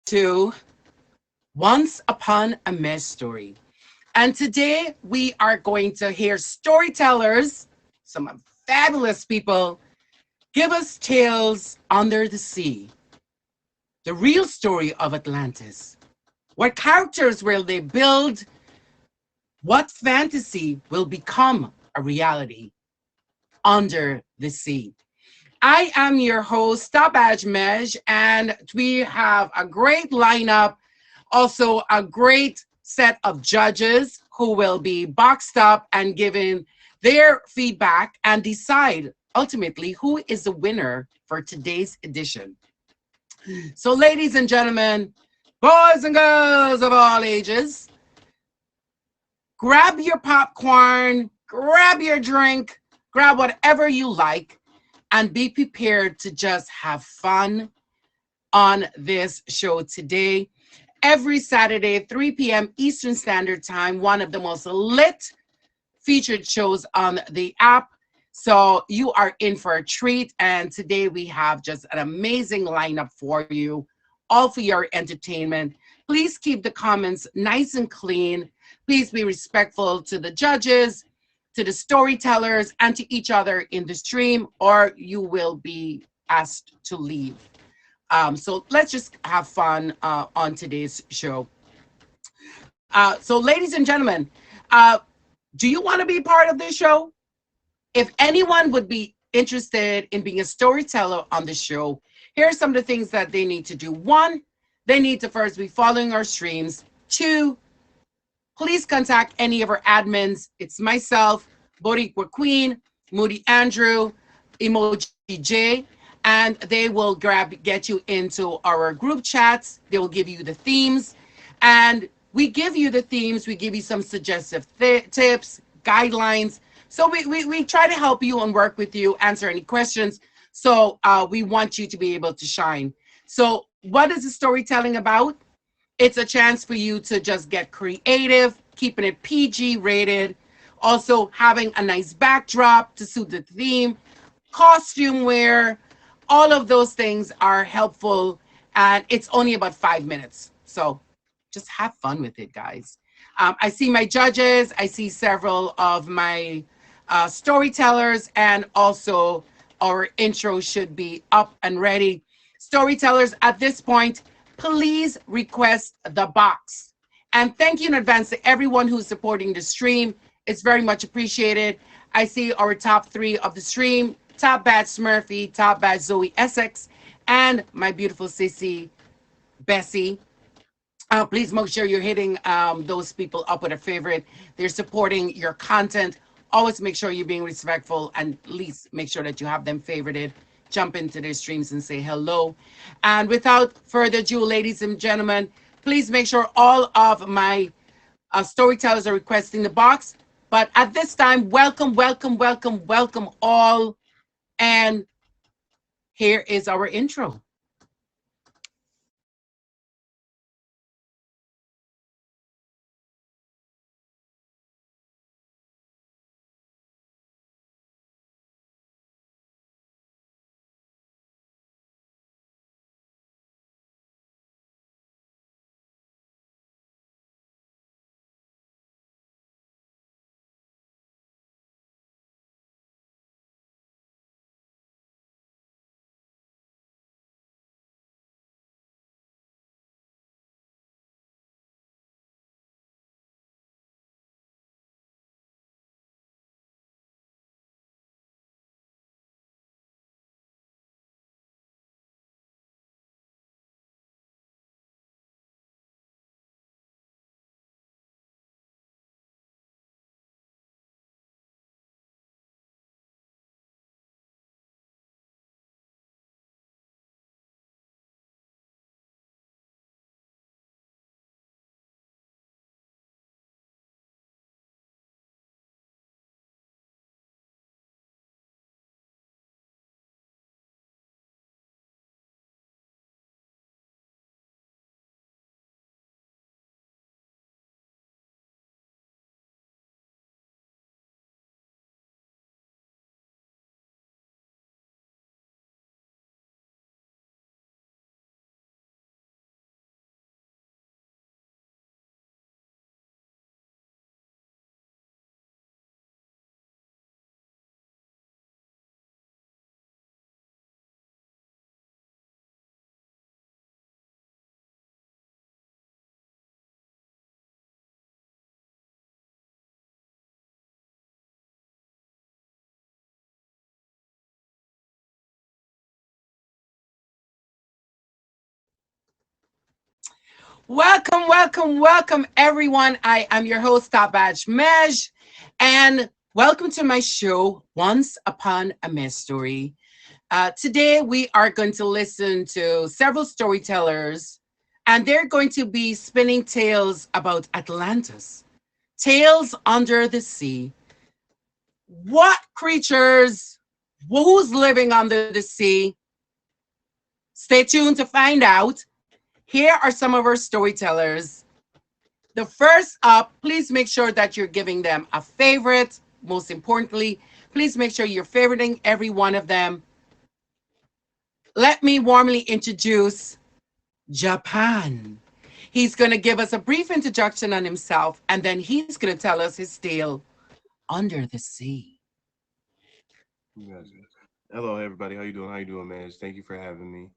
to Once Upon a Mejstory. And today we are going to hear storytellers, some fabulous people, give us tales under the sea, the real story of Atlantis. What characters will they build? What fantasy will become a reality under the sea? I am your host, Tabaj Mej, and we have a great lineup, also a great set of judges who will be boxed up and giving their feedback and decide ultimately who is the winner for today's edition. So, ladies and gentlemen, boys and girls of all ages, grab your popcorn, grab your drink, grab whatever you like, and be prepared to just have fun on this show today. Every Saturday, 3 p.m. Eastern Standard Time, one of the most lit featured shows on the app. So you are in for a treat. And today we have just an amazing lineup for you, all for your entertainment. Please keep the comments nice and clean. Please be respectful to the judges, to the storytellers, and to each other in the stream, or you will be asked to leave. So let's just have fun on today's show. So, ladies and gentlemen, uh, do you want to be part of this show? If anyone would be interested in being a storyteller on the show, here are some of the things that they need to do. One, they need to first be following our streams. Two, please contact any of our admins. It's myself, Boricua Queen, Moody Andrew, Emoji J, and they will get you into our group chats. They will give you the themes, and we give you the themes. We give you some suggestive tips, guidelines. So we try to help you and work with you, answer any questions. So we want you to be able to shine. So what is the storytelling about? It's a chance for you to just get creative, keeping it PG rated, also having a nice backdrop to suit the theme, costume wear, all of those things are helpful. And it's only about 5 minutes. So just have fun with it, guys. I see my judges, I see several of my storytellers, and also our intro should be up and ready. Storytellers, at this point, please request the box. And thank you in advance to everyone who's supporting the stream. It's very much appreciated. I see our top three of the stream, Top Bad Smurfy, Top Bad Zoe Essex, and my beautiful sissy, Bessie. Please make sure you're hitting those people up with a favorite. They're supporting your content. Always make sure you're being respectful, and at least make sure that you have them favorited. Jump into their streams and say hello. And without further ado, ladies and gentlemen, please make sure all of my storytellers are requesting the box. But at this time, welcome, welcome, welcome, welcome all. And here is our intro. Welcome, welcome, welcome, everyone. I am your host, Top Badge Mej, and welcome to my show, Once Upon a Mejstory. Today, we are going to listen to several storytellers, and they're going to be spinning tales about Atlantis, tales under the sea. What creatures, who's living under the sea? Stay tuned to find out. Here are some of our storytellers. The first up, please make sure that you're giving them a favorite. Most importantly, please make sure you're favoriting every one of them. Let me warmly introduce Japan. He's going to give us a brief introduction on himself, and then he's going to tell us his tale under the sea. Gotcha. Hello, everybody. How you doing? How you doing, man? Thank you for having me.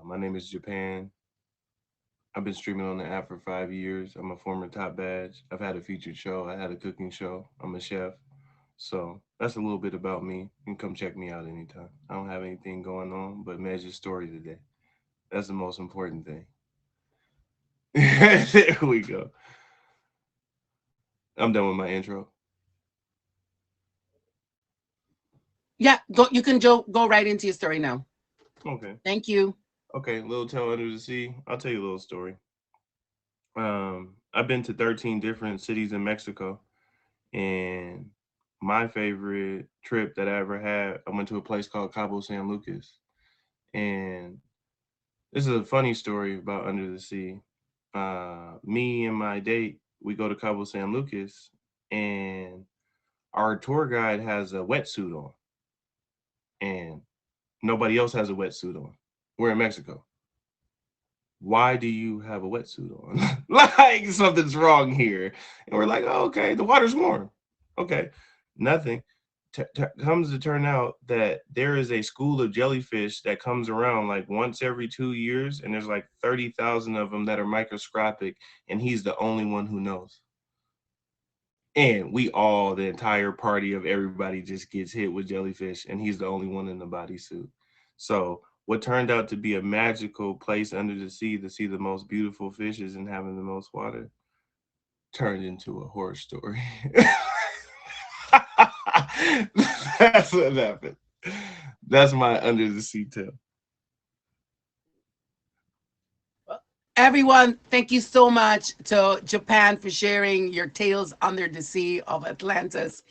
My name is Japan. I've been streaming on the app for 5 years. I'm a former top badge. I've had a featured show. I had a cooking show. I'm a chef. So that's a little bit about me. You can come check me out anytime. I don't have anything going on, but Major story today. That's the most important thing. There we go. I'm done with my intro. Yeah, go. You can go right into your story now. Okay. Thank you. Okay. Little Tale Under the Sea. I'll tell you a little story. I've been to 13 different cities in Mexico, and my favorite trip that I ever had, I went to a place called Cabo San Lucas. And this is a funny story about Under the Sea. Me and my date, we go to Cabo San Lucas, and our tour guide has a wetsuit on, and nobody else has a wetsuit on. We're in Mexico. Why do you have a wetsuit on? Like something's wrong here. And we're like, oh, okay, the water's warm. Okay, nothing. Comes to turn out that there is a school of jellyfish that comes around like once every 2 years, and there's like 30,000 of them that are microscopic, and he's the only one who knows. And we all, the entire party of everybody, just gets hit with jellyfish, and he's the only one in the bodysuit. So, what turned out to be a magical place under the sea to see the most beautiful fishes and having the most water turned into a horror story. That's what happened. That's my under the sea tale. Everyone, thank you so much to Japan for sharing your tales under the sea of Atlantis.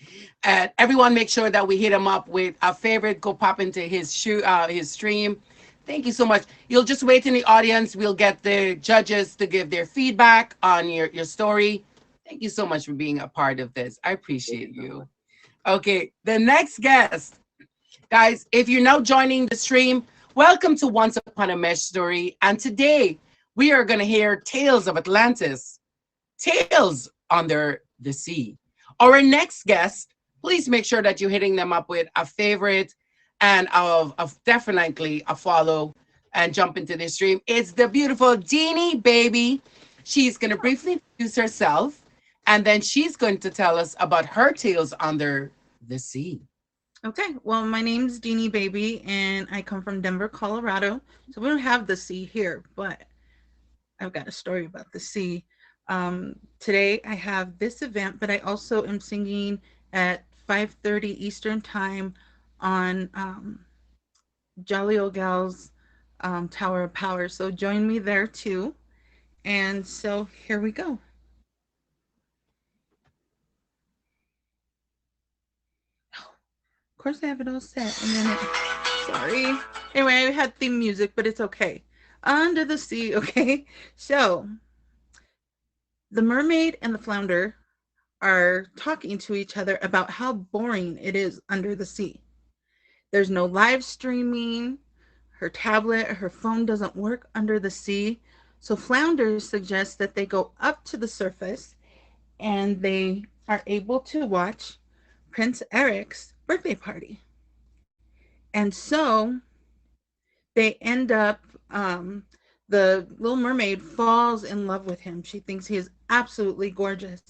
And everyone, make sure that we hit him up with a favorite. Go pop into his stream. Thank you so much. You'll just wait in the audience. We'll get the judges to give their feedback on your story. Thank you so much for being a part of this. I Thank appreciate you so much. you. Okay, the next guest, guys, if you're now joining the stream, welcome to Once Upon a Mesh Story. And today we are going to hear tales of Atlantis, tales under the sea. Our next guest, please make sure that you're hitting them up with a favorite and of definitely a follow and jump into the stream. It's the beautiful Deanie Baby. She's going to briefly introduce herself, and then she's going to tell us about her tales under the sea. Okay, well, my name's Deanie Baby, and I come from Denver, Colorado. So we don't have the sea here, but I've got a story about the sea. Today I have this event, but I also am singing at 5:30 Eastern Time on Jolly Old Gals Tower of Power. So join me there too. And so here we go. Of course, I have it all set, and then sorry. Anyway, I had theme music, but it's okay. Under the sea, okay? So, the mermaid and the flounder are talking to each other about how boring it is under the sea. There's no live streaming. Her tablet, her phone doesn't work under the sea. So, Flounder suggests that they go up to the surface and they are able to watch Prince Eric's birthday party. And so they end up, the little mermaid falls in love with him. She thinks he is absolutely gorgeous.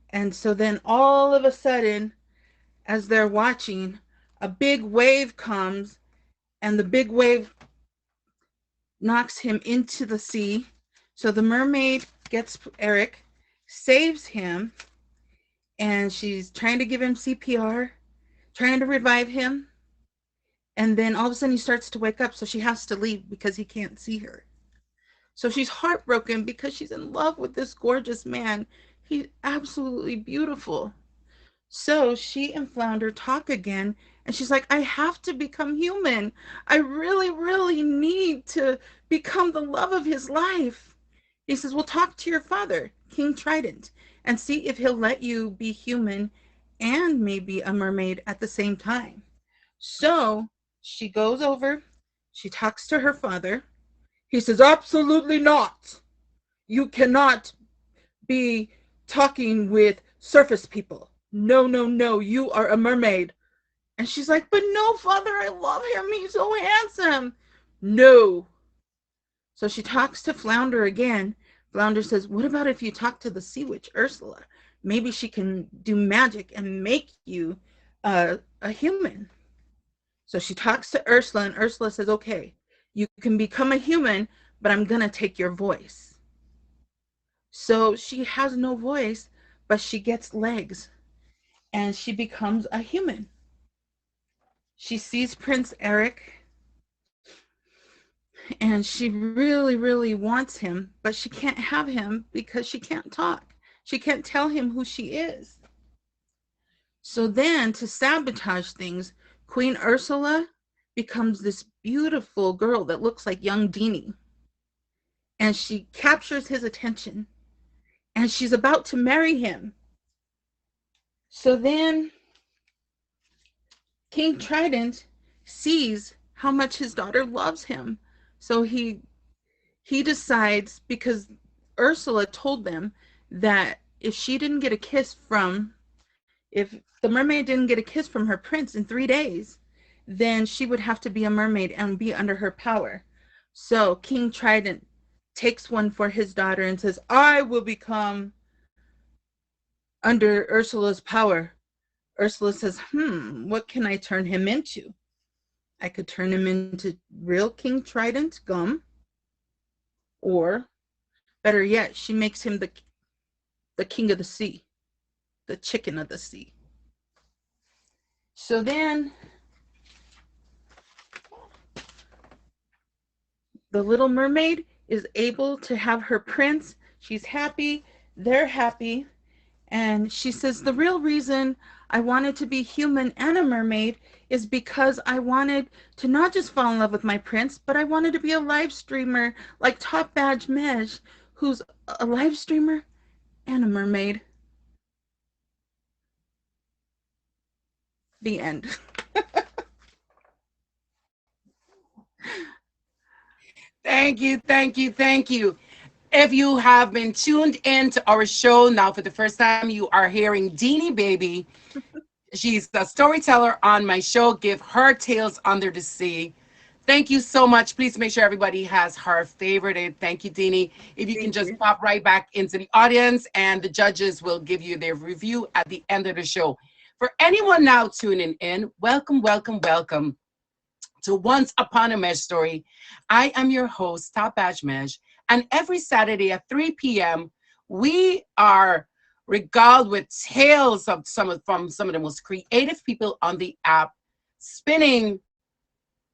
And so then all of a sudden, as they're watching, a big wave comes and the big wave knocks him into the sea. So the mermaid gets Eric, saves him, and she's trying to give him CPR, trying to revive him. And then all of a sudden he starts to wake up, so she has to leave because he can't see her. So she's heartbroken because she's in love with this gorgeous man. He's absolutely beautiful. So she and Flounder talk again, and she's like, I have to become human. I really, really need to become the love of his life. He says, well, talk to your father, King Trident, and see if he'll let you be human and maybe a mermaid at the same time. So she goes over, she talks to her father. He says, absolutely not. You cannot be talking with surface people. No, no, no, you are a mermaid. And she's like, but no, father, I love him. He's so handsome. No. So she talks to Flounder again. Flounder says, what about if you talk to the sea witch, Ursula? Maybe she can do magic and make you a human. So she talks to Ursula, and Ursula says, okay, you can become a human, but I'm going to take your voice. So she has no voice, but she gets legs and she becomes a human. She sees Prince Eric and she really, really wants him, but she can't have him because she can't talk. She can't tell him who she is. So then, to sabotage things, Queen Ursula becomes this beautiful girl that looks like young Deanie. And she captures his attention and she's about to marry him. So then King Trident sees how much his daughter loves him. So he decides, because Ursula told them that if she didn't get a kiss from, if the mermaid didn't get a kiss from her prince in 3 days, then she would have to be a mermaid and be under her power. So King Trident takes one for his daughter and says, I will become under Ursula's power. Ursula says, what can I turn him into? I could turn him into real King Trident gum, or better yet, she makes him the king of the sea, the chicken of the sea. So then the little mermaid is able to have her prince. She's happy, they're happy, and she says, the real reason I wanted to be human and a mermaid is because I wanted to not just fall in love with my prince, but I wanted to be a live streamer like Top Badge Mej, who's a live streamer and a mermaid. The end. Thank you, thank you, thank you. If you have been tuned in to our show now for the first time, you are hearing Deanie Baby. She's a storyteller on my show, Give Her Tales Under the Sea. Thank you so much. Please make sure everybody has her favorited. Thank you, Deanie. If you can Thank just you. pop right back into the audience, and the judges will give you their review at the end of the show. For anyone now tuning in, welcome, welcome, welcome to Once Upon a Mejstory. I am your host, Top Badge Mej, and every Saturday at 3 p.m., we are regaled with tales of from some of the most creative people on the app, spinning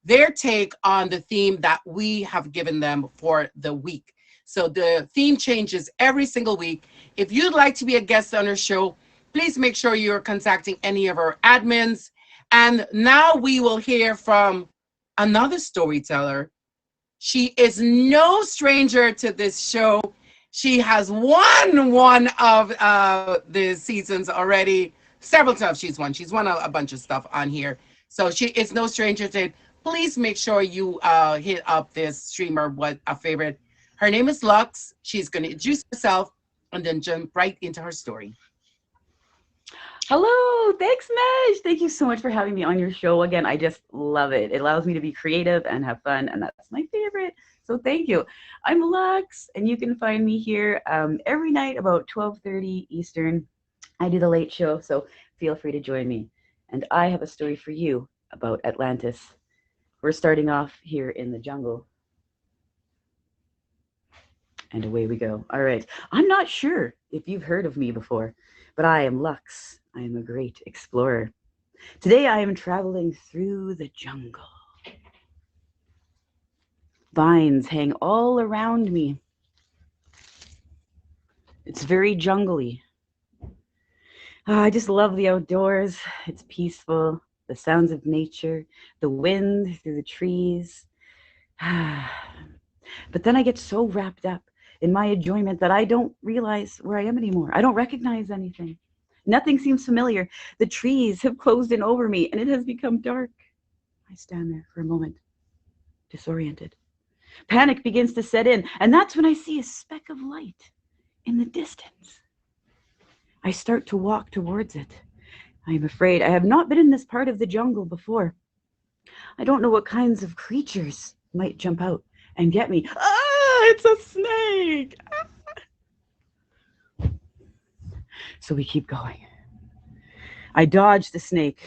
their take on the theme that we have given them for the week. So the theme changes every single week. If you'd like to be a guest on our show, please make sure you're contacting any of our admins. And now we will hear from another storyteller. She is no stranger to this show. She has won one of the seasons already. Several times she's won a bunch of stuff on here. So she is no stranger to it. Please make sure you hit up this streamer, what a favorite. Her name is Lux. She's going to introduce herself and then jump right into her story. Hello, thanks, Mesh. Thank you so much for having me on your show again. I just love it. It allows me to be creative and have fun, and that's my favorite. So thank you. I'm Lux, and you can find me here every night about 12:30 Eastern. I do the late show, so feel free to join me. And I have a story for you about Atlantis. We're starting off here in the jungle, And away we go. All right. I'm not sure if you've heard of me before, but I am Lux. I am a great explorer. Today I am traveling through the jungle. Vines hang all around me. It's very jungly. I just love the outdoors. It's peaceful. The sounds of nature, the wind through the trees. But then I get so wrapped up in my enjoyment that I don't realize where I am anymore. I don't recognize anything. Nothing seems familiar. The trees have closed in over me, and it has become dark. I stand there for a moment, disoriented. Panic begins to set in, and that's when I see a speck of light in the distance. I start to walk towards it. I am afraid. I have not been in this part of the jungle before. I don't know what kinds of creatures might jump out and get me. Ah, it's a snake! Ah. So we keep going. I dodge the snake.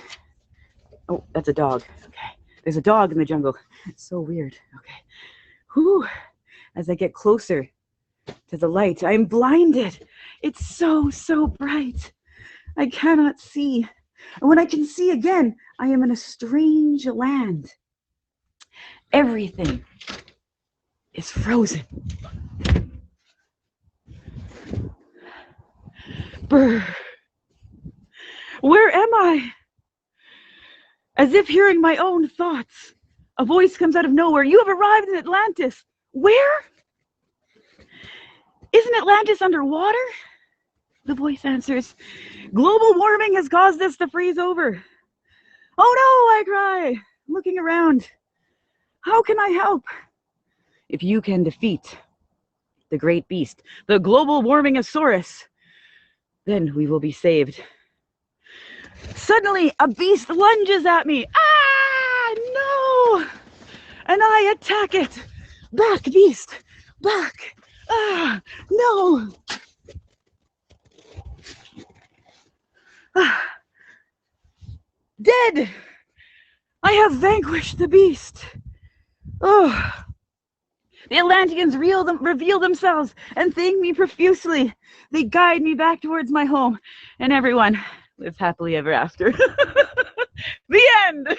Oh, that's a dog. Okay. There's a dog in the jungle. It's so weird. Okay. Whew. As I get closer to the light, I am blinded. It's so bright. I cannot see. And when I can see again, I am in a strange land. Everything is frozen. Brr. Where am I? As if hearing my own thoughts, a voice comes out of nowhere. You have arrived in Atlantis. Where? Isn't Atlantis underwater? The voice answers, global warming has caused us to freeze over. Oh no, I cry, looking around. How can I help? If you can defeat the great beast, the global warmingosaurus, then we will be saved. Suddenly, a beast lunges at me. Ah, no! And I attack it. Back, beast, back. Ah, no. Ah. Dead. I have vanquished the beast. Oh. The Atlanteans reveal themselves and thank me profusely. They guide me back towards my home, and everyone lives happily ever after. The end.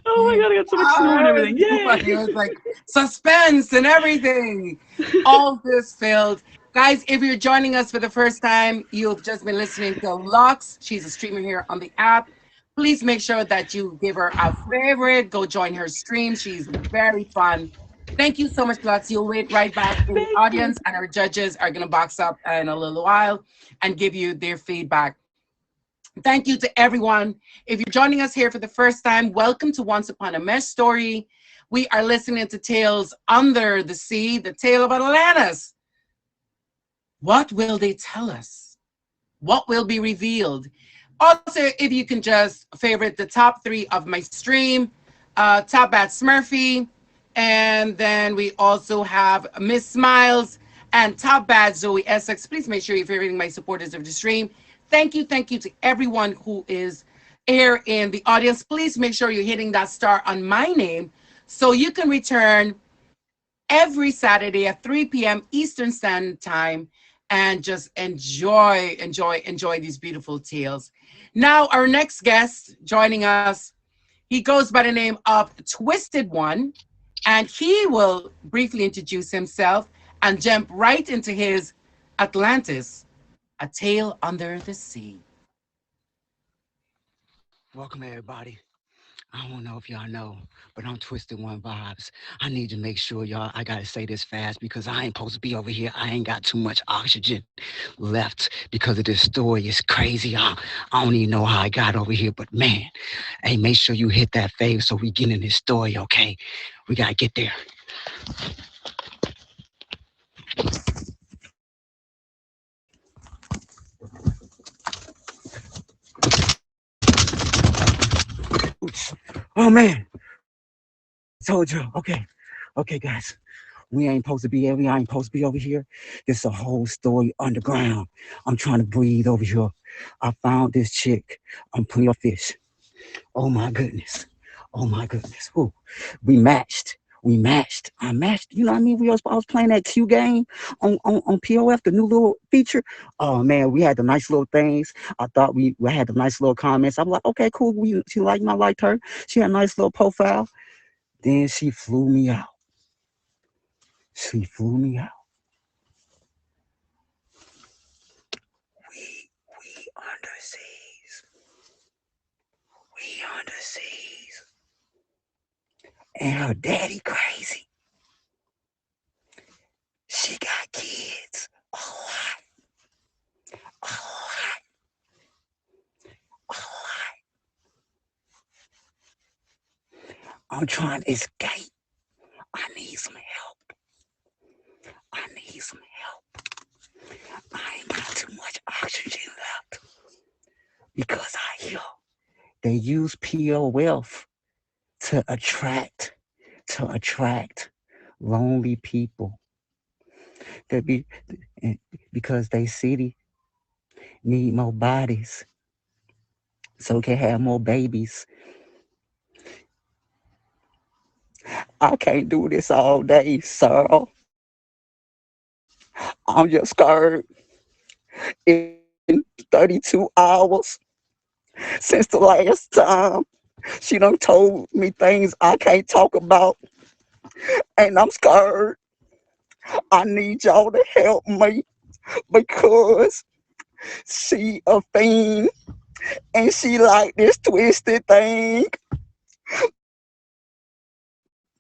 Oh my god, I got so much snow and everything. Yay. It was like suspense and everything. All this filled. Guys, if you're joining us for the first time, you've just been listening to Lux. She's a streamer here on the app. Please make sure that you give her a favorite. Go join her stream. She's very fun. Thank you so much, Lux. You'll wait right back in the audience, and our judges are going to box up in a little while and give you their feedback. Thank you to everyone. If you're joining us here for the first time, welcome to Once Upon a Mejstory. We are listening to Tales Under the Sea, the tale of Atlantis. What will they tell us? What will be revealed? Also, if you can just favorite the top 3 of my stream, Top Bat Smurfy, and then we also have Miss Smiles and Top Bat Zoe Essex. Please make sure you're favoriting my supporters of the stream. Thank you to everyone who is here in the audience. Please make sure you're hitting that star on my name so you can return every Saturday at 3 p.m. Eastern Standard Time and just enjoy these beautiful tales. Now, our next guest joining us, he goes by the name of Twisted One, and he will briefly introduce himself and jump right into his Atlantis, A Tale Under the Sea. Welcome, everybody. I don't know if y'all know, but I'm Twisted One Vibes. I need to make sure y'all, I gotta say this fast because I ain't supposed to be over here. I ain't got too much oxygen left because of this story. It's crazy. I don't even know how I got over here, but man, hey, make sure you hit that fave so we get in this story, okay? We gotta get there. Oh man, told you. Okay, guys. We ain't supposed to be here. I ain't supposed to be over here. It's a whole story underground. I'm trying to breathe over here. I found this chick on Plenty of Fish. Oh my goodness. Ooh. We matched. We matched. I matched. You know what I mean? I was playing that Q game on POF, the new little feature. Oh man, we had the nice little things. I thought we had the nice little comments. I'm like, okay, cool. She liked me, I liked her. She had a nice little profile. Then she flew me out. She flew me out. We underseas. We underseas. And her daddy crazy. She got kids. A lot. A lot. A lot. I'm trying to escape. I need some help. I need some help. I ain't got too much oxygen left because I hear they use POF to attract lonely people. That be because they city need more bodies so can have more babies. I can't do this all day, sir. I'm just scared. It's been 32 hours since the last time. She done told me things I can't talk about, and I'm scared. I need y'all to help me because she a fiend and she like this twisted thing.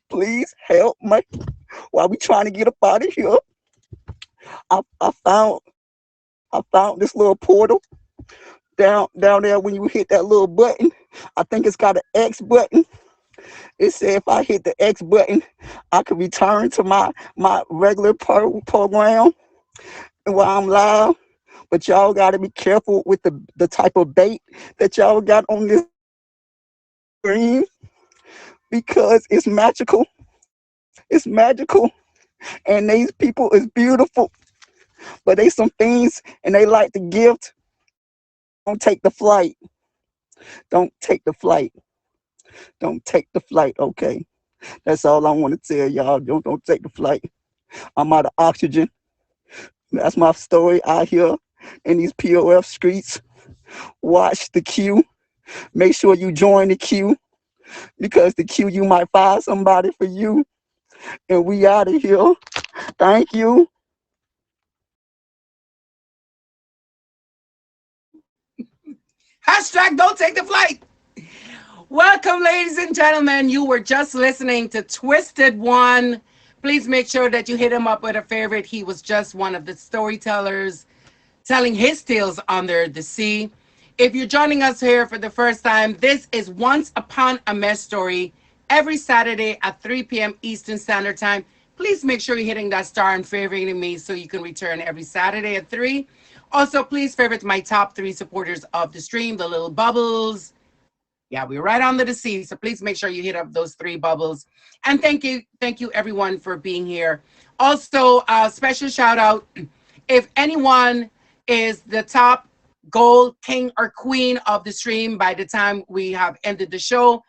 Please help me while we trying to get up out of here. I found I found this little portal down there when you hit that little button. I think it's got an X button. It said if I hit the X button, I could return to my regular program while I'm live. But y'all got to be careful with the type of bait that y'all got on this screen because it's magical. It's magical. And these people is beautiful. But they some things and they like to gift. Don't take the flight. Don't take the flight. Don't take the flight, okay? That's all I want to tell y'all. Don't take the flight. I'm out of oxygen. That's my story out here in these POF streets. Watch the queue. Make sure you join the queue because the queue you might find somebody for you. And we out of here. Thank you. Hashtag don't take the flight. Welcome, ladies and gentlemen. You were just listening to Twisted One. Please make sure that you hit him up with a favorite. He was just one of the storytellers telling his tales under the sea. If you're joining us here for the first time, this is Once Upon a Mejstory every Saturday at 3 p.m. Eastern Standard Time. Please make sure you're hitting that star and favoriting me so you can return every Saturday at 3. Also, please favorite my top 3 supporters of the stream, the little bubbles. Yeah, we're right under the sea, so please make sure you hit up those 3 bubbles. And thank you everyone for being here. Also, special shout out if anyone is the top gold king or queen of the stream by the time we have ended the show,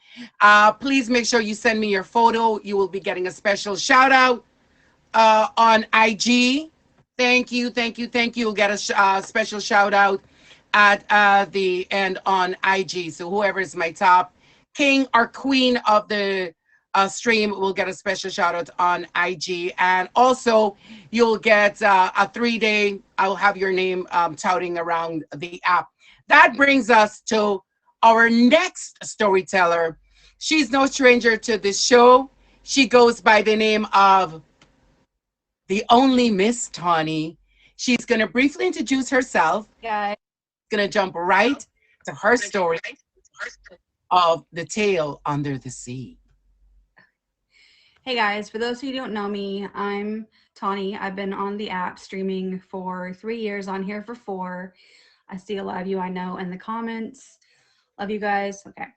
please make sure you send me your photo. You will be getting a special shout out on IG. Thank you, thank you, thank you. You'll get a special shout out at the end on IG. So whoever is my top king or queen of the stream will get a special shout out on IG. And also, you'll get a 3-day, I'll have your name touting around the app. That brings us to our next storyteller. She's no stranger to this show. She goes by the name of the only Miss Tawny. She's going to briefly introduce herself. Guys. Going to jump right to her story of the tale under the sea. Hey guys, for those of you who don't know me, I'm Tawny. I've been on the app streaming for 3 years, on here for 4. I see a lot of you I know in the comments. Love you guys. Okay.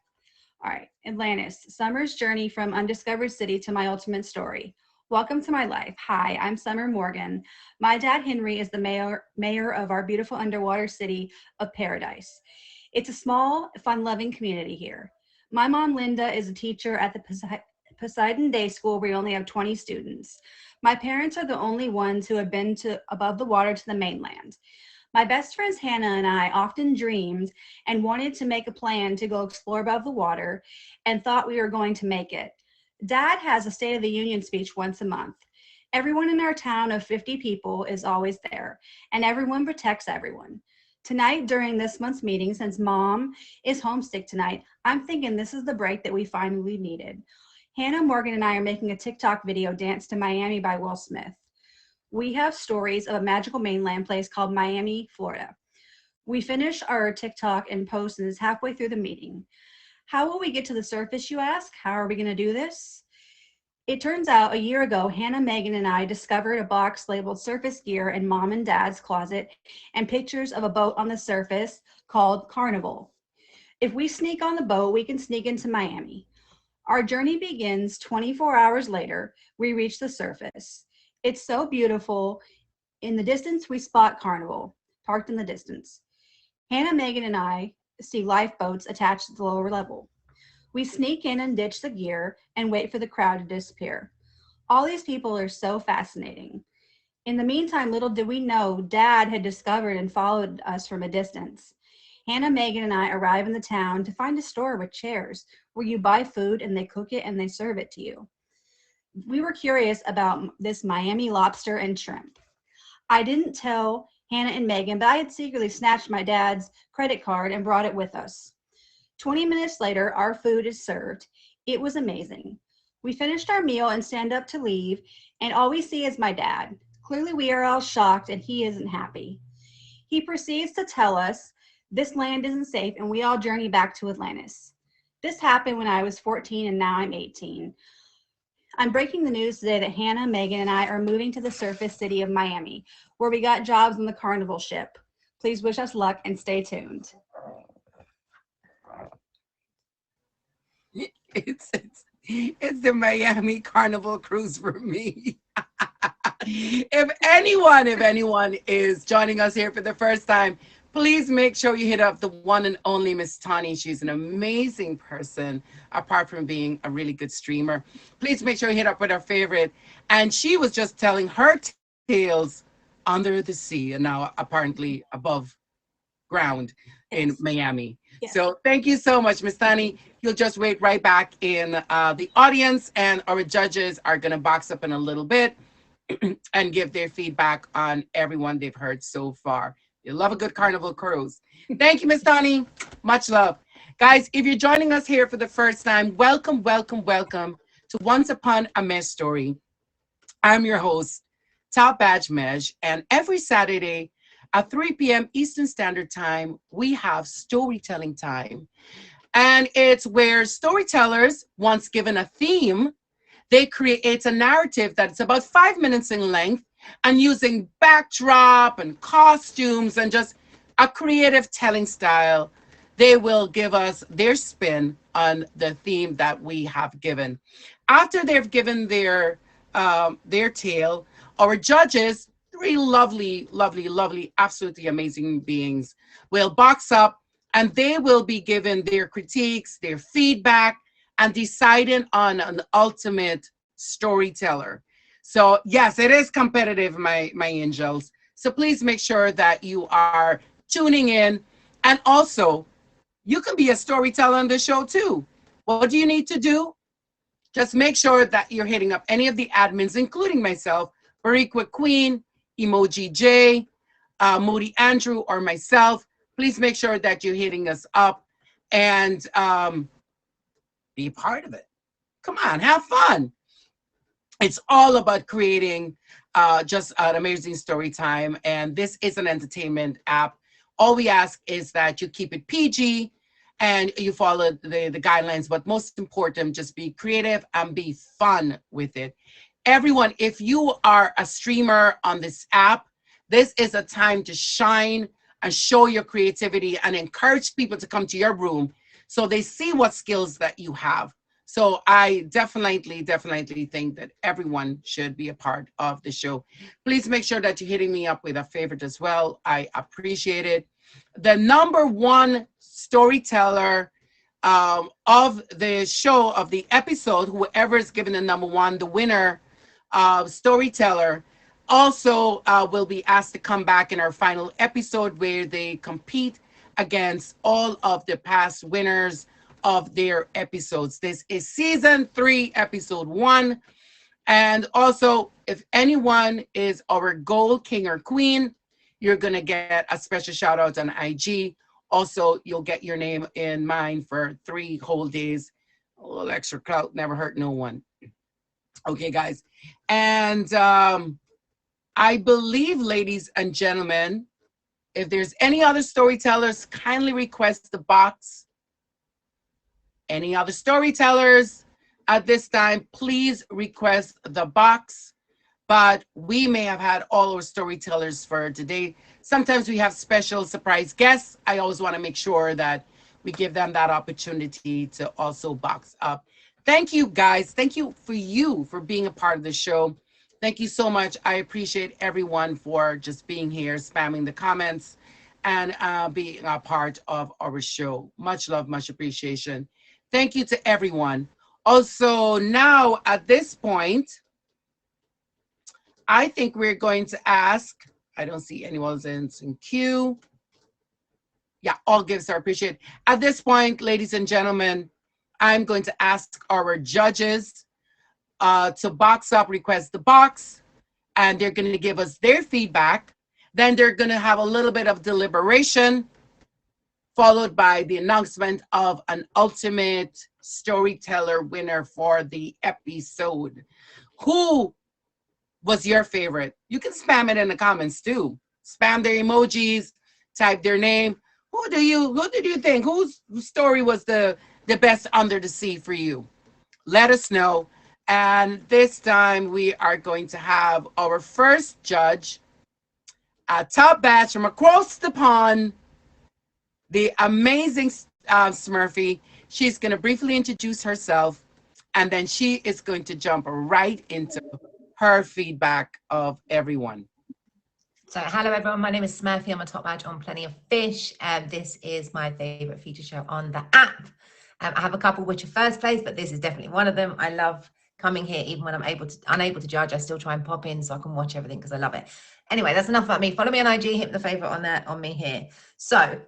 All right. Atlantis, Summer's journey from undiscovered city to my ultimate story. Welcome to my life. Hi, I'm Summer Morgan. My dad, Henry, is the mayor of our beautiful underwater city of Paradise. It's a small, fun-loving community here. My mom, Linda, is a teacher at the Poseidon Day School, we only have 20 students. My parents are the only ones who have been to above the water to the mainland. My best friends Hannah and I often dreamed and wanted to make a plan to go explore above the water and thought we were going to make it. Dad has a State of the Union speech once a month. Everyone in our town of 50 people is always there, and everyone protects everyone. Tonight, during this month's meeting, since Mom is homesick tonight, I'm thinking this is the break that we finally needed. Hannah Morgan and I are making a TikTok video, Dance to Miami by Will Smith. We have stories of a magical mainland place called Miami, Florida. We finish our TikTok and post and it's halfway through the meeting. How will we get to the surface, you ask? How are we going to do this? It turns out a year ago, Hannah, Megan, and I discovered a box labeled surface gear in Mom and Dad's closet and pictures of a boat on the surface called Carnival. If we sneak on the boat, we can sneak into Miami. Our journey begins 24 hours later. We reach the surface. It's so beautiful. In the distance, we spot Carnival, parked in the distance. Hannah, Megan, and I see lifeboats attached to the lower level. We sneak in and ditch the gear and wait for the crowd to disappear. All these people are so fascinating. In the meantime, little did we know, Dad had discovered and followed us from a distance. Hannah, Megan, and I arrive in the town to find a store with chairs where you buy food and they cook it and they serve it to you. We were curious about this Miami lobster and shrimp. I didn't tell Hannah and Megan, but I had secretly snatched my dad's credit card and brought it with us. 20 minutes later, our food is served. It was amazing. We finished our meal and stand up to leave, and all we see is my dad. Clearly, we are all shocked, and he isn't happy. He proceeds to tell us this land isn't safe, and we all journey back to Atlantis. This happened when I was 14, and now I'm 18. I'm breaking the news today that Hannah, Megan, and I are moving to the surface city of Miami, where we got jobs on the Carnival ship. Please wish us luck and stay tuned. It's the Miami Carnival cruise for me. If anyone is joining us here for the first time, please make sure you hit up the one and only Miss Tani. She's an amazing person, apart from being a really good streamer. Please make sure you hit up with our favorite. And she was just telling her tales under the sea and now apparently above ground in Miami. Yes. So thank you so much, Miss Tani. You'll just wait right back in the audience, and our judges are going to box up in a little bit and give their feedback on everyone they've heard so far. You love a good Carnival cruise. Thank you, Miss Tani. Much love. Guys, if you're joining us here for the first time, welcome to Once Upon a Mejstory. I'm your host, Top Badge Mej, and every Saturday at 3 p.m. Eastern Standard Time, we have storytelling time. And it's where storytellers, once given a theme, they create a narrative that's about 5 minutes in length and using backdrop and costumes and just a creative telling style, they will give us their spin on the theme that we have given. After they've given their tale, our judges, three lovely, absolutely amazing beings, will box up and they will be given their critiques, their feedback, and deciding on an ultimate storyteller. So yes, it is competitive, my angels. So please make sure that you are tuning in. And also, you can be a storyteller on the show too. What do you need to do? Just make sure that you're hitting up any of the admins, including myself, Bariqua Queen, Emoji J, Moody Andrew, or myself. Please make sure that you're hitting us up and be a part of it. Come on, have fun. It's all about creating just an amazing story time. And this is an entertainment app. All we ask is that you keep it PG and you follow the guidelines. But most important, just be creative and be fun with it. Everyone, if you are a streamer on this app, this is a time to shine and show your creativity and encourage people to come to your room so they see what skills that you have. So I definitely think that everyone should be a part of the show. Please make sure that you're hitting me up with a favorite as well. I appreciate it. The number one storyteller of the show, of the episode, whoever is given the number one, the winner storyteller, also will be asked to come back in our final episode where they compete against all of the past winners of their episodes. This is season 3, episode 1. And also, if anyone is our gold king or queen, you're going to get a special shout out on IG. Also, you'll get your name in mine for 3 whole days. A little extra clout never hurt no one. Okay, guys. And I believe, ladies and gentlemen, if there's any other storytellers, kindly request the box. Any other storytellers at this time, please request the box. But we may have had all our storytellers for today. Sometimes we have special surprise guests. I always want to make sure that we give them that opportunity to also box up. Thank you, guys. Thank you for being a part of the show. Thank you so much. I appreciate everyone for just being here, spamming the comments, and being a part of our show. Much love, much appreciation. Thank you to everyone. Also, now at this point, I think we're going to ask, I don't see anyone's in queue. Yeah, all gifts are appreciated. At this point, ladies and gentlemen, I'm going to ask our judges to box up, request the box, and they're going to give us their feedback. Then they're going to have a little bit of deliberation, followed by the announcement of an ultimate storyteller winner for the episode. Who was your favorite? You can spam it in the comments too. Spam their emojis, type their name. Who did you think? Whose story was the best under the sea for you? Let us know. And this time we are going to have our first judge, a top batch from across the pond, the amazing Smurfy. She's going to briefly introduce herself, and then she is going to jump right into her feedback of everyone. So hello everyone, my name is Smurfy. I'm a top badge on Plenty of Fish, and this is my favorite feature show on the app. I have a couple which are first place, but this is definitely one of them. I love coming here even when I'm unable to judge. I still try and pop in so I can watch everything because I love it. Anyway, that's enough about me. Follow me on IG, hit the favorite on me here. So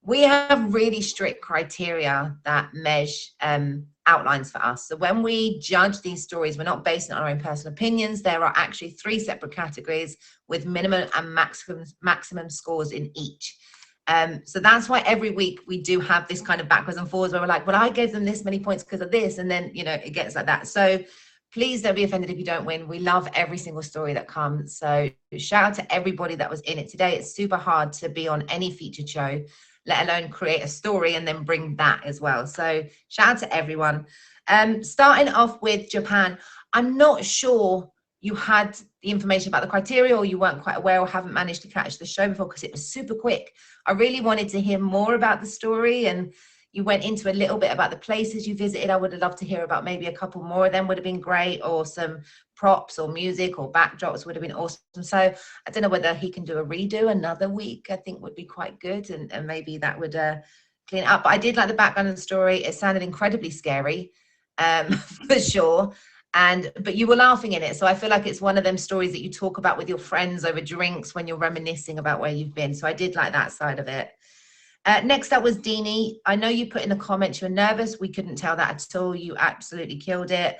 we have really strict criteria that Mej outlines for us. So when we judge these stories, we're not basing it on our own personal opinions. There are actually 3 separate categories with minimum and maximum scores in each. So that's why every week we do have this kind of backwards and forwards where we're like, well, I gave them this many points because of this. And then, you know, it gets like that. So please don't be offended if you don't win. We love every single story that comes. So shout out to everybody that was in it today. It's super hard to be on any featured show, let alone create a story and then bring that as well. So shout out to everyone. Starting off with Japan, I'm not sure you had the information about the criteria, or you weren't quite aware, or haven't managed to catch the show before because it was super quick. I really wanted to hear more about the story, and you went into a little bit about the places you visited. I would have loved to hear about maybe a couple more of them would have been great, or some props or music or backdrops would have been awesome. So I don't know whether he can do a redo another week. I think would be quite good, and maybe that would clean it up. But I did like the background of the story. It sounded incredibly scary, for sure. But you were laughing in it, so I feel like it's one of them stories that you talk about with your friends over drinks when you're reminiscing about where you've been. So I did like that side of it. Next up was Deanie. I know you put in the comments you're nervous. We couldn't tell that at all. You absolutely killed it.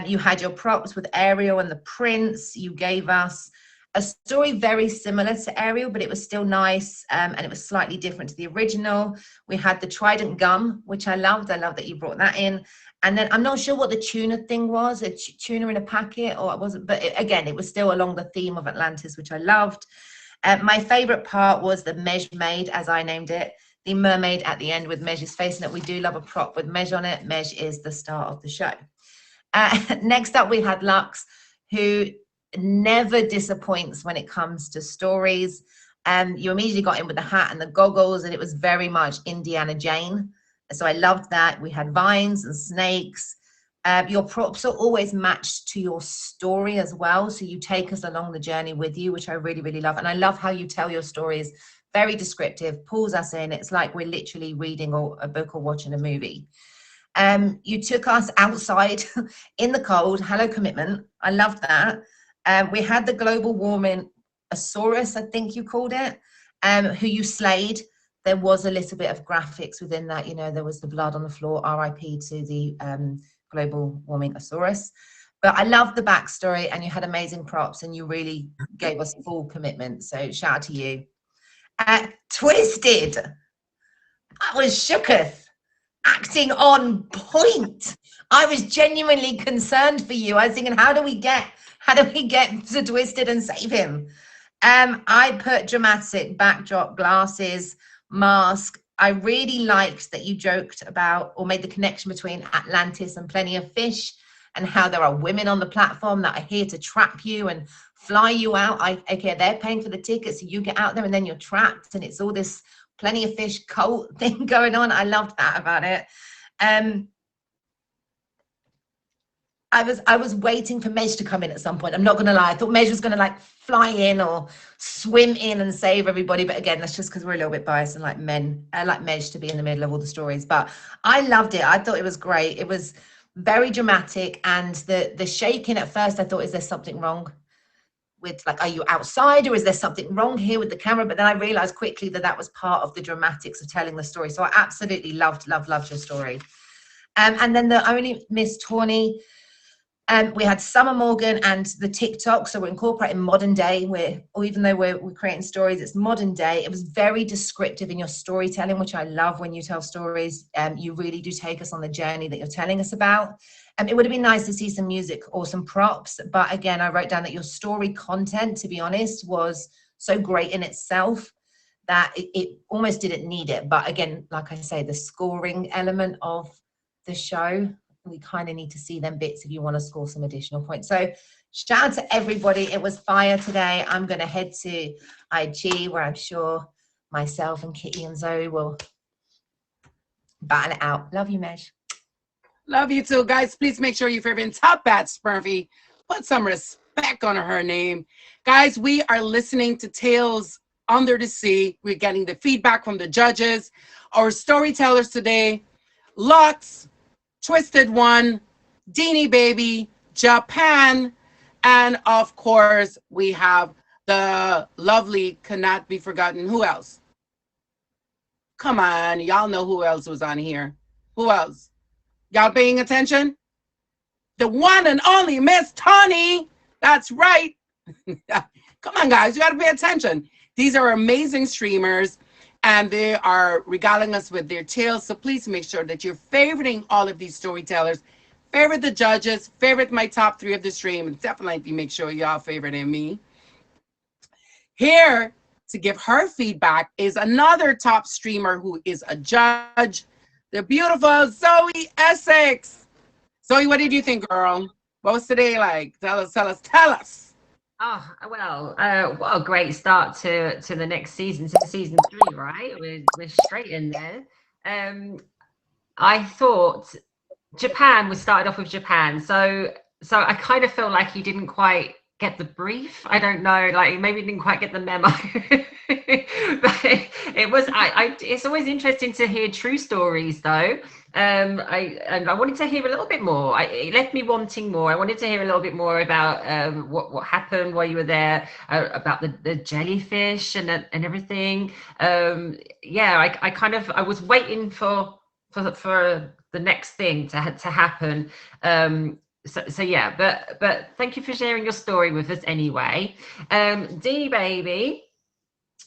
You had your props with Ariel and the Prince. You gave us a story very similar to Ariel, but it was still nice, and it was slightly different to the original. We had the Trident gum, which I loved. I love that you brought that in. And then I'm not sure what the tuna thing was, a tuna in a packet, or it wasn't, but again, it was still along the theme of Atlantis, which I loved. My favorite part was the Mej Maid, as I named it, the mermaid at the end with Mej's face in it. We do love a prop with Mej on it. Mej is the star of the show. Next up, we had Lux, who never disappoints when it comes to stories. You immediately got in with the hat and the goggles, and it was very much Indiana Jane. So I loved that. We had vines and snakes. Your props are always matched to your story as well. So you take us along the journey with you, which I really, really love. And I love how you tell your stories very descriptive, pulls us in. It's like we're literally reading a book or watching a movie. You took us outside in the cold. Hello, commitment. I loved that. We had the global warming Asaurus, I think you called it, who you slayed. There was a little bit of graphics within that. You know, there was the blood on the floor. RIP to the global warming Asaurus. But I loved the backstory, and you had amazing props, and you really gave us full commitment. So shout out to you. Twisted. I was shooketh. Acting on point. I was genuinely concerned for you. I was thinking, how do we get to Twisted and save him? I put dramatic backdrop, glasses, mask. I really liked that you joked about or made the connection between Atlantis and Plenty of Fish, and how there are women on the platform that are here to trap you and fly you out. Okay, they're paying for the tickets, so you get out there and then you're trapped, and it's all this Plenty of Fish cult thing going on. I loved that about it. I was waiting for Mej to come in at some point. I'm not gonna lie. I thought Mej was gonna like fly in or swim in and save everybody. But again, that's just because we're a little bit biased and like men. I like Mej to be in the middle of all the stories. But I loved it. I thought it was great. It was very dramatic, and the shaking at first, I thought, is there something wrong with, like, are you outside, or is there something wrong here with the camera? But then I realized quickly that that was part of the dramatics of telling the story. So I absolutely loved your story. And then the only Miss Tawny, we had Summer Morgan and the TikTok. So we're incorporating modern day, or even though we're creating stories, it's modern day. It was very descriptive in your storytelling, which I love when you tell stories. You really do take us on the journey that you're telling us about. It would have been nice to see some music or some props. But again, I wrote down that your story content, to be honest, was so great in itself that it almost didn't need it. But again, like I say, the scoring element of the show, we kind of need to see them bits if you want to score some additional points. So shout out to everybody. It was fire today. I'm going to head to IG, where I'm sure myself and Kitty and Zoe will battle it out. Love you, Mej. Love you too, guys. Please make sure you favorite Top Bat Smurfy. Put some respect on her name. Guys, we are listening to Tales Under the Sea. We're getting the feedback from the judges. Our storytellers today, Lux, Twisted One, Deanie Baby, Japan, and of course, we have the lovely Cannot Be Forgotten. Who else? Come on, y'all know who else was on here. Who else? Y'all paying attention? The one and only Miss Tawny. That's right. Come on, guys, you got to pay attention. These are amazing streamers, and they are regaling us with their tales. So please make sure that you're favoriting all of these storytellers. Favorite the judges, favorite my top 3 of the stream, and definitely make sure y'all favoriting me. Here to give her feedback is another top streamer who is a judge, the beautiful Zoe Essex. Zoe, what did you think, girl? What was today like? Tell us. Oh, well, what a great start to the next season, to season 3, right? We're straight in there. I thought Japan was started off with Japan. So I kind of feel like he didn't quite get the brief. I don't know, like maybe didn't quite get the memo. But it was, it's always interesting to hear true stories though. I wanted to hear a little bit more. It left me wanting more. I wanted to hear a little bit more about what happened while you were there, about the jellyfish and everything. Yeah, I was waiting for the next thing to happen. So yeah, but thank you for sharing your story with us anyway. D Baby.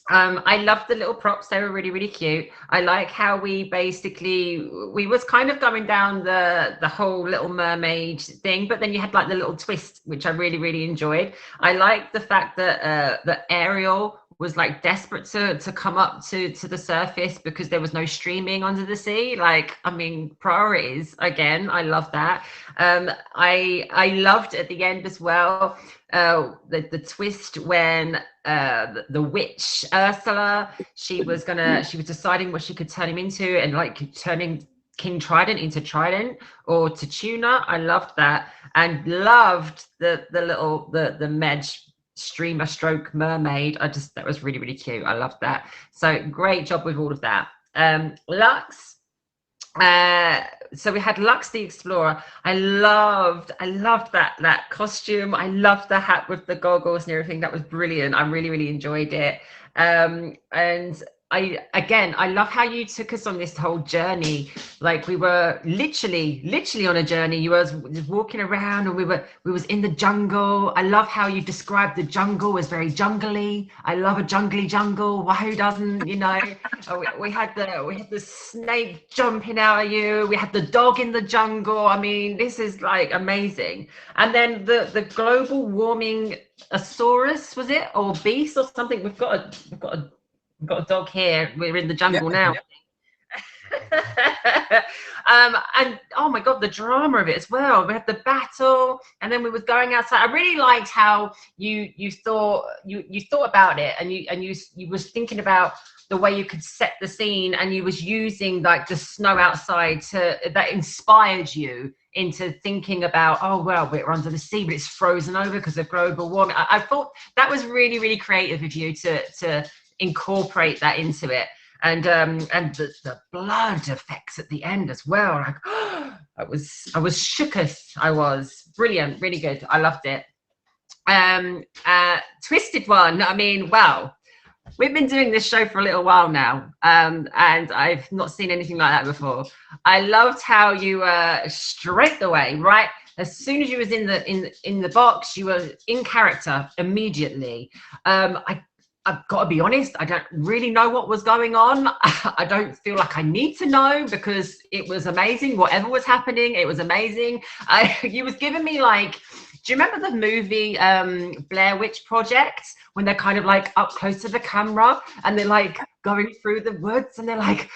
I loved the little props. They were really, really cute. I like how we was kind of going down the whole Little Mermaid thing, but then you had like the little twist, which I really, really enjoyed. I like the fact that Ariel was like desperate to come up to the surface because there was no streaming under the sea. Like, I mean, priorities again. I love that. I loved at the end as well the twist when the witch Ursula, she was deciding what she could turn him into, and like turning King Trident into Trident or to Tuna. I loved that, and loved the Mej streamer stroke mermaid. That was really, really cute. I loved that. So great job with all of that. Lux. So we had Lux the Explorer. I loved that costume. I loved the hat with the goggles and everything. That was brilliant. I really, really enjoyed it. And I love how you took us on this whole journey. Like we were literally on a journey. You was walking around, and we was in the jungle. I love how you described the jungle as very jungly. I love a jungly jungle. Well, who doesn't? You know, we had the snake jumping out at you. We had the dog in the jungle. I mean, this is like amazing. And then the global warming Asaurus, was it, or beast or something? We've got a dog here. We're in the jungle now. And oh my god, the drama of it as well. We had the battle, and then we was going outside. I really liked how you thought about it, and you was thinking about the way you could set the scene, and you was using like the snow outside that inspired you into thinking about, oh well, we're under the sea, but it's frozen over because of global warming. I thought that was really, really creative of you to incorporate that into it. And the blood effects at the end as well. Like, I was shooketh. I was brilliant, really good. I loved it. Twisted One. I mean, wow. We've been doing this show for a little while now, and I've not seen anything like that before. I loved how you straight away, right? As soon as you was in the box, you were in character immediately. I've got to be honest, I don't really know what was going on. I don't feel like I need to know, because it was amazing. Whatever was happening, it was amazing. You was giving me like, do you remember the movie Blair Witch Project, when they're kind of like up close to the camera and they're like going through the woods and they're like,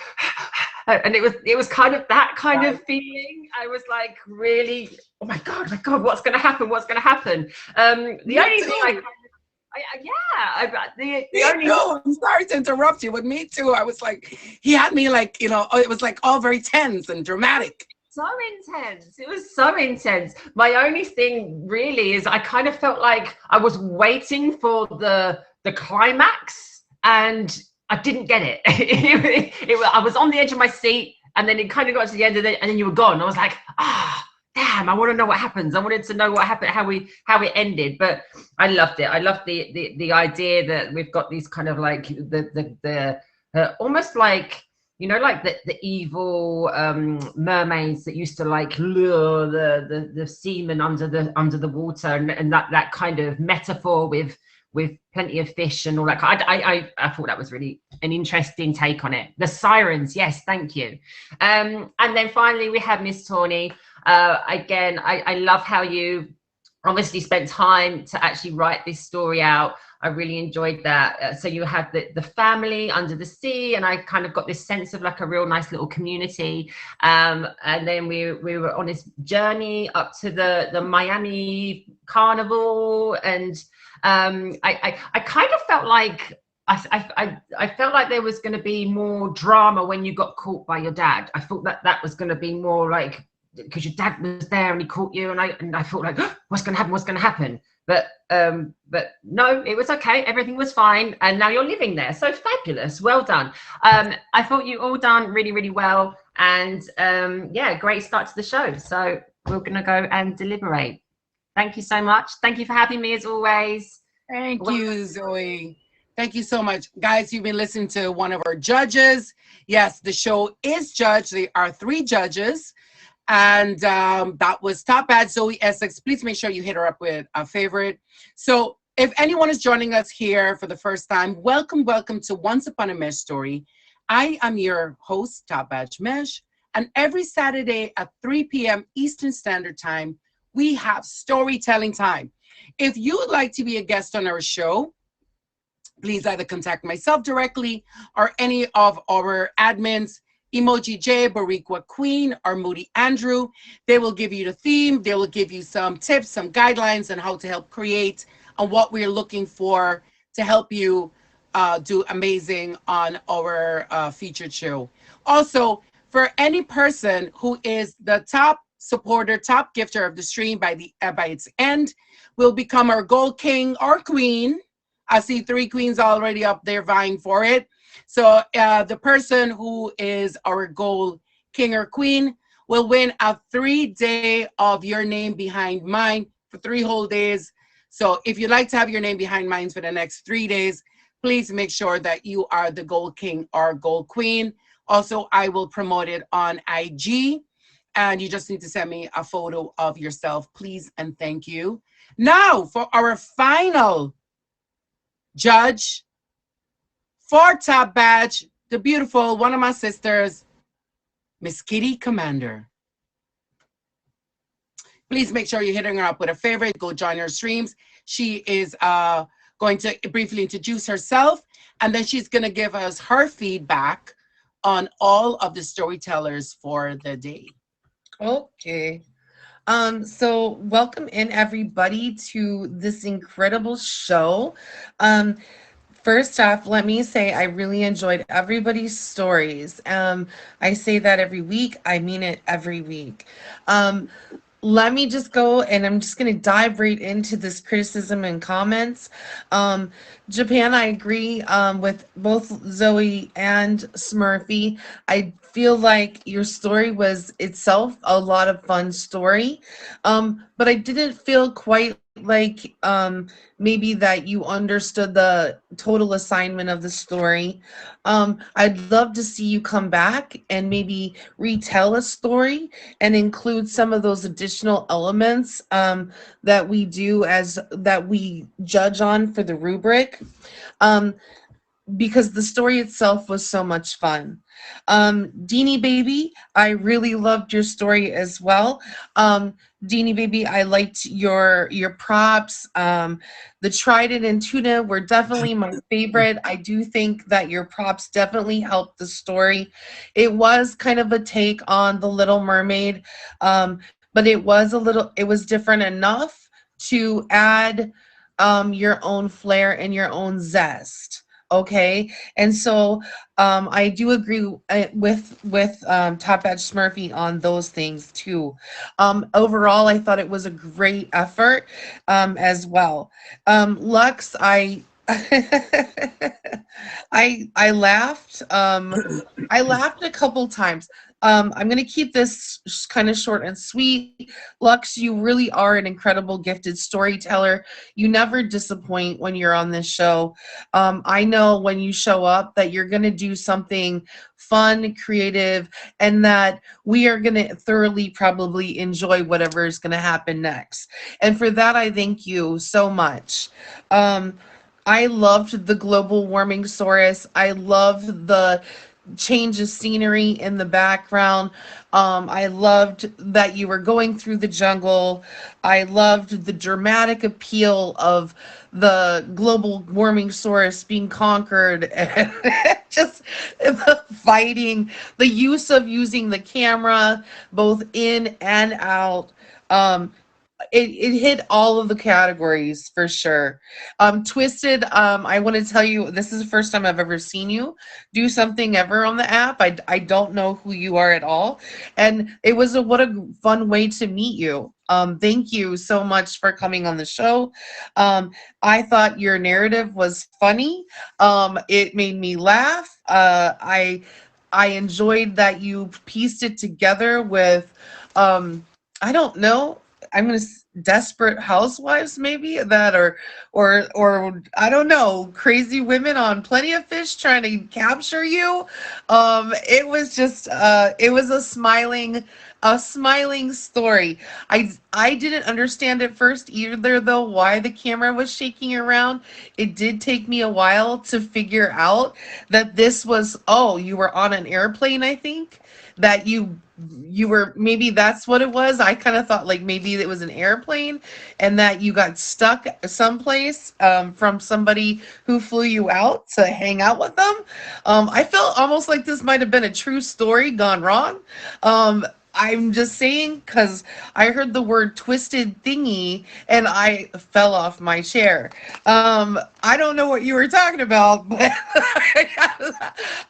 and it was kind of that kind of feeling. I was like, really, oh my god, what's going to happen? The only thing I'm sorry to interrupt you, but me too. I was like, he had me like, you know, it was like all very tense and dramatic. So intense. It was so intense. My only thing really is I kind of felt like I was waiting for the climax, and I didn't get it. I was on the edge of my seat, and then it kind of got to the end of it, and then you were gone. I was like, damn, I want to know what happens. I wanted to know what happened, how it ended. But I loved it. I loved the idea that we've got these kind of like the almost like, you know, like the evil mermaids that used to like lure the seamen under the water, and that kind of metaphor with plenty of fish and all that. I thought that was really an interesting take on it. The sirens, yes, thank you. And then finally we have Miss Tawny. Again, I love how you obviously spent time to actually write this story out. I really enjoyed that. So you had the family under the sea, and I kind of got this sense of like a real nice little community. And then we were on this journey up to the Miami Carnival, and I kind of felt like I felt like there was going to be more drama when you got caught by your dad. I thought that was going to be more like, because your dad was there and he caught you, and I thought like, oh, what's going to happen? But no, it was okay. Everything was fine, and now you're living there. So fabulous, well done. I thought you all done really, really well, and yeah, great start to the show. So we're gonna go and deliberate. Thank you so much. Thank you for having me as always. Thank you, Zoe. Thank you so much. Guys, you've been listening to one of our judges. Yes, the show is judged. There are 3 judges. And that was Top Bad Zoe Essex. Please make sure you hit her up with a favorite. So if anyone is joining us here for the first time, welcome to Once Upon a Mesh Story. I am your host, Top Badge Mesh. And every Saturday at 3 p.m. Eastern Standard Time, we have storytelling time. If you would like to be a guest on our show, please either contact myself directly or any of our admins, Emoji J, Bariqua Queen, or Moody Andrew. They will give you the theme. They will give you some tips, some guidelines on how to help create and what we're looking for to help you do amazing on our featured show. Also, for any person who is the top supporter, top gifter of the stream by its end will become our gold king or queen. I see 3 queens already up there vying for it. So the person who is our gold king or queen will win a 3-day of your name behind mine for 3 whole days. So if you'd like to have your name behind mine for the next 3 days, please make sure that you are the gold king or gold queen. Also, I will promote it on IG, and you just need to send me a photo of yourself, please and thank you. Now, for our final judge for top badge, the beautiful one of my sisters, Miss Kitty Commander. Please make sure you're hitting her up with a favorite. Go join her streams. She is going to briefly introduce herself, and then she's going to give us her feedback on all of the storytellers for the day. Okay. So welcome in everybody to this incredible show. First off, let me say I really enjoyed everybody's stories. I say that every week. I mean it every week. Let me just go and I'm just going to dive right into this criticism and comments. Japan, I agree with both Zoe and Smurfy. I feel like your story was itself a lot of fun story, but I didn't feel quite like maybe that you understood the total assignment of the story. I'd love to see you come back and maybe retell a story and include some of those additional elements that we do as that we judge on for the rubric. Because the story itself was so much fun. Deanie Baby, I really loved your story as well. Deanie Baby, I liked your props. The Trident and Tuna were definitely my favorite. I do think that your props definitely helped the story. It was kind of a take on The Little Mermaid, but it was different enough to add your own flair and your own zest. Okay, and so I do agree with Top Badge Smurfy on those things too. Overall, I thought it was a great effort as well. Lux, I laughed. I laughed a couple times. I'm going to keep this kind of short and sweet. Lux, you really are an incredible, gifted storyteller. You never disappoint when you're on this show. I know when you show up that you're going to do something fun, creative, and that we are going to thoroughly probably enjoy whatever is going to happen next. And for that, I thank you so much. I loved the global warming saurus. I loved the change of scenery in the background. I loved that you were going through the jungle. I loved the dramatic appeal of the global warming source being conquered and just the fighting, the use of using the camera both in and out. It hit all of the categories for sure. Twisted, I want to tell you, this is the first time I've ever seen you do something ever on the app. I don't know who you are at all. And it was what a fun way to meet you. Thank you so much for coming on the show. I thought your narrative was funny. It made me laugh. I enjoyed that you pieced it together with, I don't know, I'm gonna desperate housewives maybe that or I don't know, crazy women on Plenty of Fish trying to capture you. It was just it was a smiling story. I didn't understand at first either though why the camera was shaking around. It did take me a while to figure out that this was, oh, you were on an airplane, I think, that you were, maybe that's what it was. I kind of thought like maybe it was an airplane and that you got stuck someplace from somebody who flew you out to hang out with them. I felt almost like this might have been a true story gone wrong. I'm just saying because I heard the word twisted thingy and I fell off my chair. I don't know what you were talking about, but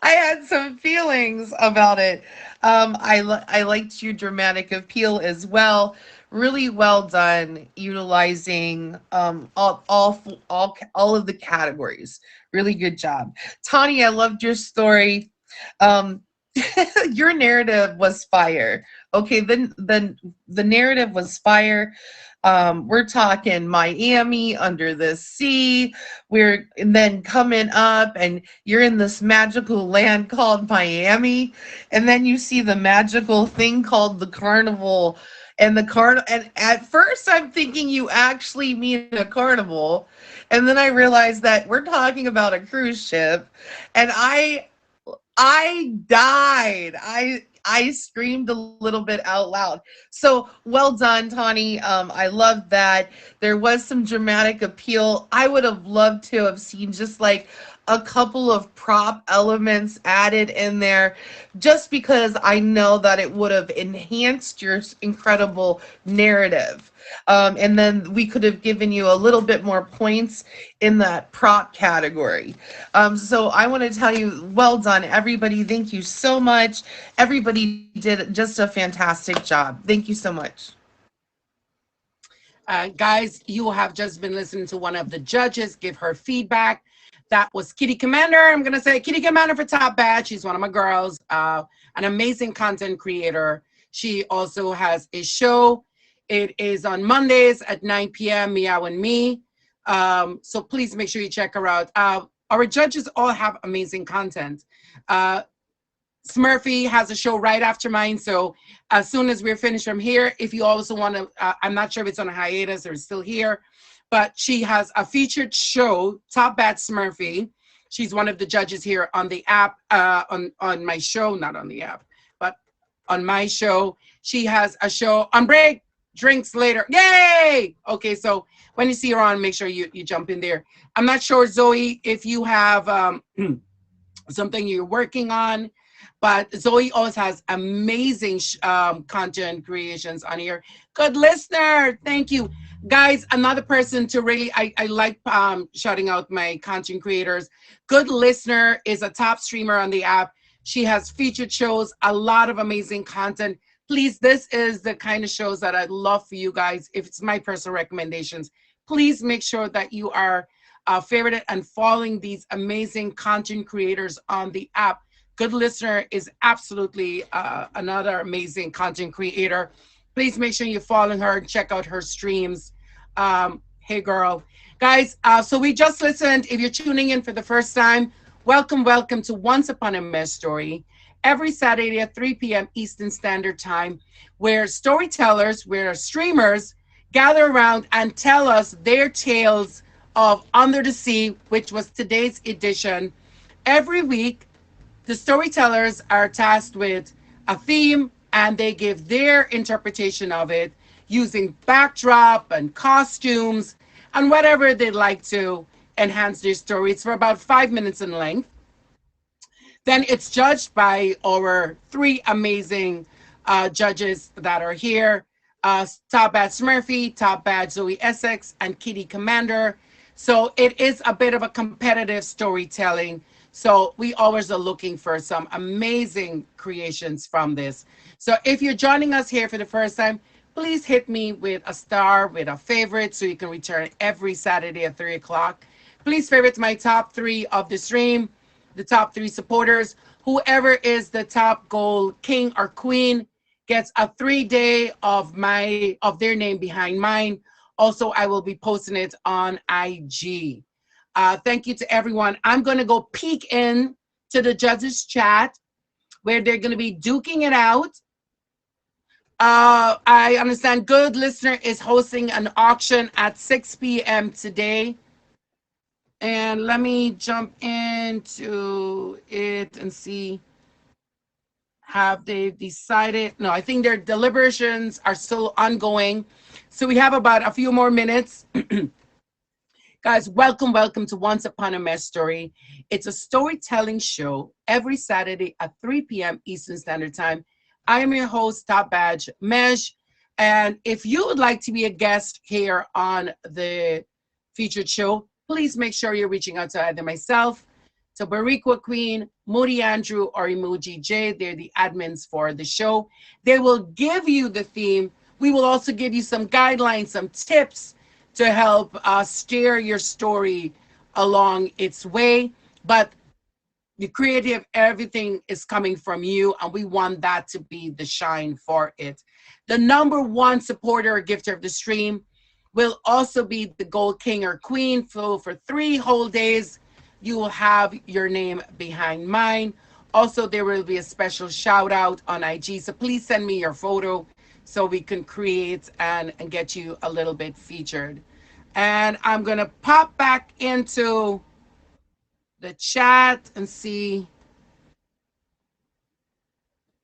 I had some feelings about it. I liked your dramatic appeal as well. Really well done, utilizing all of the categories. Really good job, Tawny. I loved your story. Um, your narrative was fire. Okay, then the narrative was fire. We're talking Miami under the sea. We're and then coming up, and you're in this magical land called Miami, and then you see the magical thing called the carnival. And the and at first I'm thinking you actually mean a carnival, and then I realized that we're talking about a cruise ship, and I died. I screamed a little bit out loud. So well done, Tawny. I love that. There was some dramatic appeal. I would have loved to have seen just like a couple of prop elements added in there, just because I know that it would have enhanced your incredible narrative. And then we could have given you a little bit more points in that prop category. So I want to tell you, well done, everybody. Thank you so much. Everybody did just a fantastic job. Thank you so much. Guys, you have just been listening to one of the judges give her feedback. That was Kitty Commander. I'm going to say Kitty Commander for Top Bad. She's one of my girls, an amazing content creator. She also has a show. It is on Mondays at 9 p.m., Meow and Me. So please make sure you check her out. Our judges all have amazing content. Smurfy has a show right after mine. So as soon as we're finished from here, if you also want to, I'm not sure if it's on a hiatus or it's still here, but she has a featured show, Top Bat Smurfy. She's one of the judges here on the app, on my show, not on the app, but on my show. She has a show on break, drinks later. Yay! Okay, so when you see her on, make sure you jump in there. I'm not sure, Zoe, if you have something you're working on, but Zoe always has amazing content creations on here. Good listener. Thank you. Guys, another person to really, I like shouting out my content creators. Good Listener is a top streamer on the app. She has featured shows, a lot of amazing content. Please, this is the kind of shows that I'd love for you guys. If it's my personal recommendations, please make sure that you are favorited and following these amazing content creators on the app. Good Listener is absolutely another amazing content creator. Please make sure you're following her and check out her streams. Hey, girl. Guys, so we just listened. If you're tuning in for the first time, welcome to Once Upon a Mejstory. Every Saturday at 3 p.m. Eastern Standard Time, where storytellers, where streamers gather around and tell us their tales of Under the Sea, which was today's edition. Every week, the storytellers are tasked with a theme and they give their interpretation of it using backdrop and costumes and whatever they'd like to enhance their story. It's for about 5 minutes in length. Then it's judged by our three amazing judges that are here. Top Bad Smurfy, Top Bad Zoe Essex, and Kitty Commander. So it is a bit of a competitive storytelling. So we always are looking for some amazing creations from this. So if you're joining us here for the first time, please hit me with a star, with a favorite, so you can return every Saturday at 3 o'clock. Please favorite my top 3 of the stream, the top 3 supporters. Whoever is the top goal king or queen gets a 3-day of their name behind mine. Also, I will be posting it on IG. Thank you to everyone. I'm going to go peek in to the judges chat where they're going to be duking it out. I understand Good Listener is hosting an auction at 6 p.m. today. And let me jump into it and see. Have they decided? No, I think their deliberations are still ongoing. So we have about a few more minutes. Guys, welcome to Once Upon a Mejstory. It's a storytelling show every Saturday at 3 p.m. Eastern Standard Time. I am your host, Top Badge Mesh. And if you would like to be a guest here on the featured show, please make sure you're reaching out to either myself, to Bariqua Queen, Moody Andrew, or Emoji J. They're the admins for the show. They will give you the theme. We will also give you some guidelines, some tips to help steer your story along its way. But the creative, everything is coming from you, and we want that to be the shine for it. The number one supporter or gifter of the stream will also be the gold king or queen. So for 3 whole days, you will have your name behind mine. Also, there will be a special shout out on IG. So please send me your photo so we can create and get you a little bit featured. And I'm going to pop back into the chat and see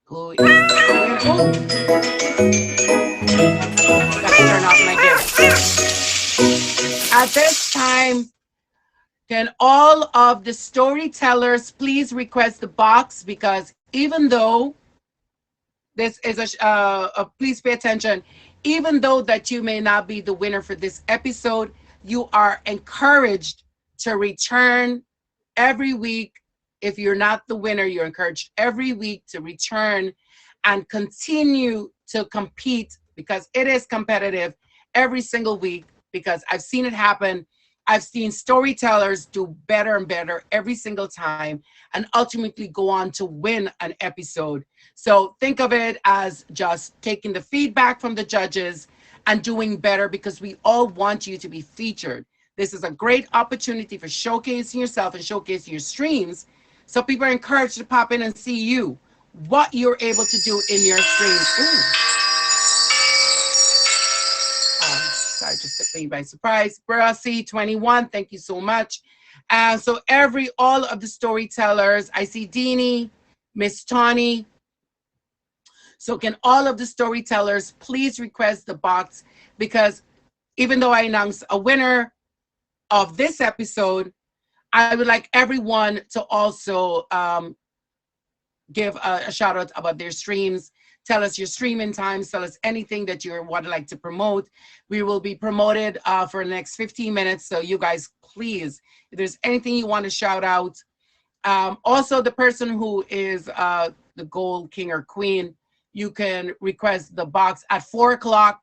who is doing. Oh, got to turn off my gift. At this time, can all of the storytellers please request the box? Because even though this is please pay attention, even though that you may not be the winner for this episode, you are encouraged to return every week. If you're not the winner, you're encouraged every week to return and continue to compete, because it is competitive every single week, because I've seen it happen. I've seen storytellers do better and better every single time and ultimately go on to win an episode. So think of it as just taking the feedback from the judges and doing better, because we all want you to be featured. This is a great opportunity for showcasing yourself and showcasing your streams. So people are encouraged to pop in and see you, what you're able to do in your streams. Ooh. Sorry, just took me by surprise. Brassy 21, thank you so much. So all of the storytellers, I see Deanie, Miss Tawny. So can all of the storytellers please request the box? Because even though I announced a winner of this episode, I would like everyone to also give a shout out about their streams. Tell us your streaming times. Tell us anything that you would like to promote. We will be promoted for the next 15 minutes. So you guys, please, if there's anything you want to shout out. Also, the person who is the gold king or queen, you can request the box at 4 o'clock.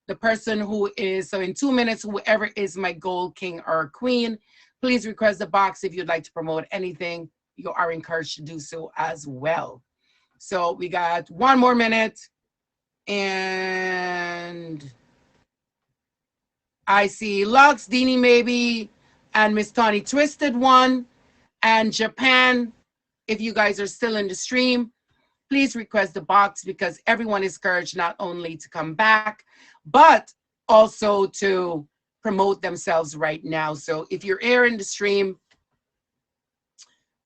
The person who is, so in 2 minutes, whoever is my gold king or queen, please request the box if you'd like to promote anything. You are encouraged to do so as well. So we got 1 more minute, and I see Lux, Deanie maybe, and Miss Tawny Twisted One, and Japan. If you guys are still in the stream, please request the box, because everyone is encouraged not only to come back, but also to promote themselves right now. So if you're here in the stream,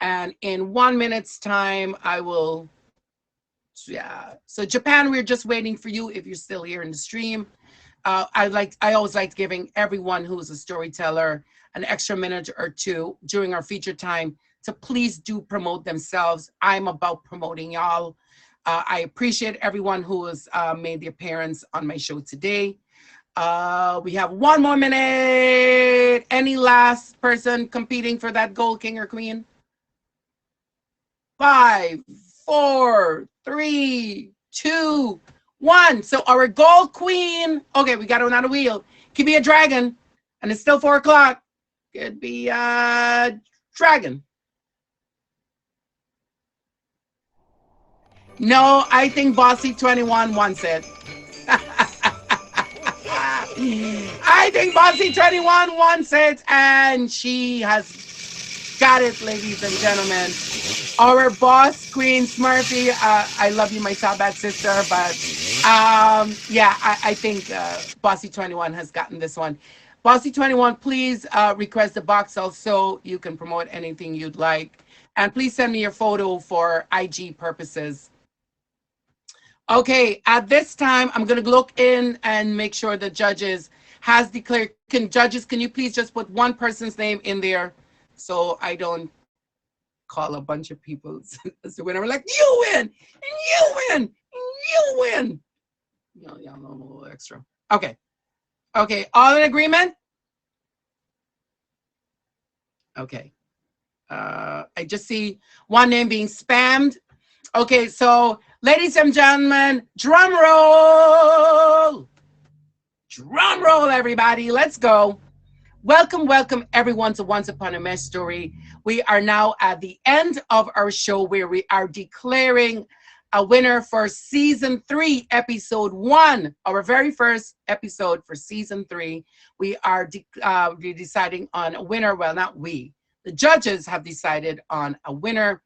and in 1 minute's time, I will, yeah. So Japan, we're just waiting for you if you're still here in the stream. I always like giving everyone who is a storyteller an extra minute or two during our feature time to please do promote themselves. I'm about promoting y'all. I appreciate everyone who has made the appearance on my show today. We have 1 more minute. Any last person competing for that gold king or queen? 5, 4, 3, 2, 1. So our gold queen, okay, we got it on a wheel. Could be a dragon, and it's still 4 o'clock. Could be a dragon. No, I think Bossy 21 wants it. I think Bossy 21 wants it, and she has got it, ladies and gentlemen. Our boss, Queen Smurfy, I love you, my top bad sister, but yeah, I think Bossy 21 has gotten this one. Bossy 21, please request the box also. You can promote anything you'd like. And please send me your photo for IG purposes. Okay, at this time, I'm going to look in and make sure the judges has declared. Judges, can you please just put one person's name in there so I don't call a bunch of people as the winner. We're like, you win, and you win, and you win. Y'all know I'm a little extra. Okay. Okay. All in agreement? Okay. I just see one name being spammed. Okay, so ladies and gentlemen, drum roll. Drum roll, everybody. Let's go. Welcome, welcome everyone to Once Upon a Mejstory. We are now at the end of our show where we are declaring a winner for season 3, episode 1, our very first episode for season 3. We are deciding on a winner. Well, not we. The judges have decided on a winner.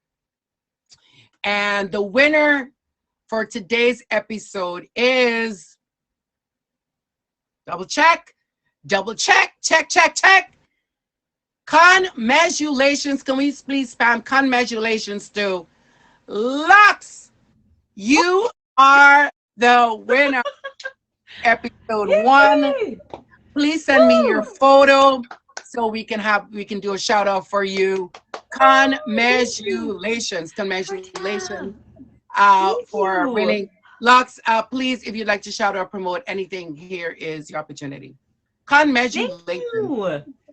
And the winner for today's episode is, double check, check, check, check. Congratulations. Can we please spam congratulations to Lux? You are the winner. Episode 1. Please send me your photo so we can do a shout out for you. Congratulations for winning. Lux, please, if you'd like to shout out or promote anything, here is your opportunity. Congratulations.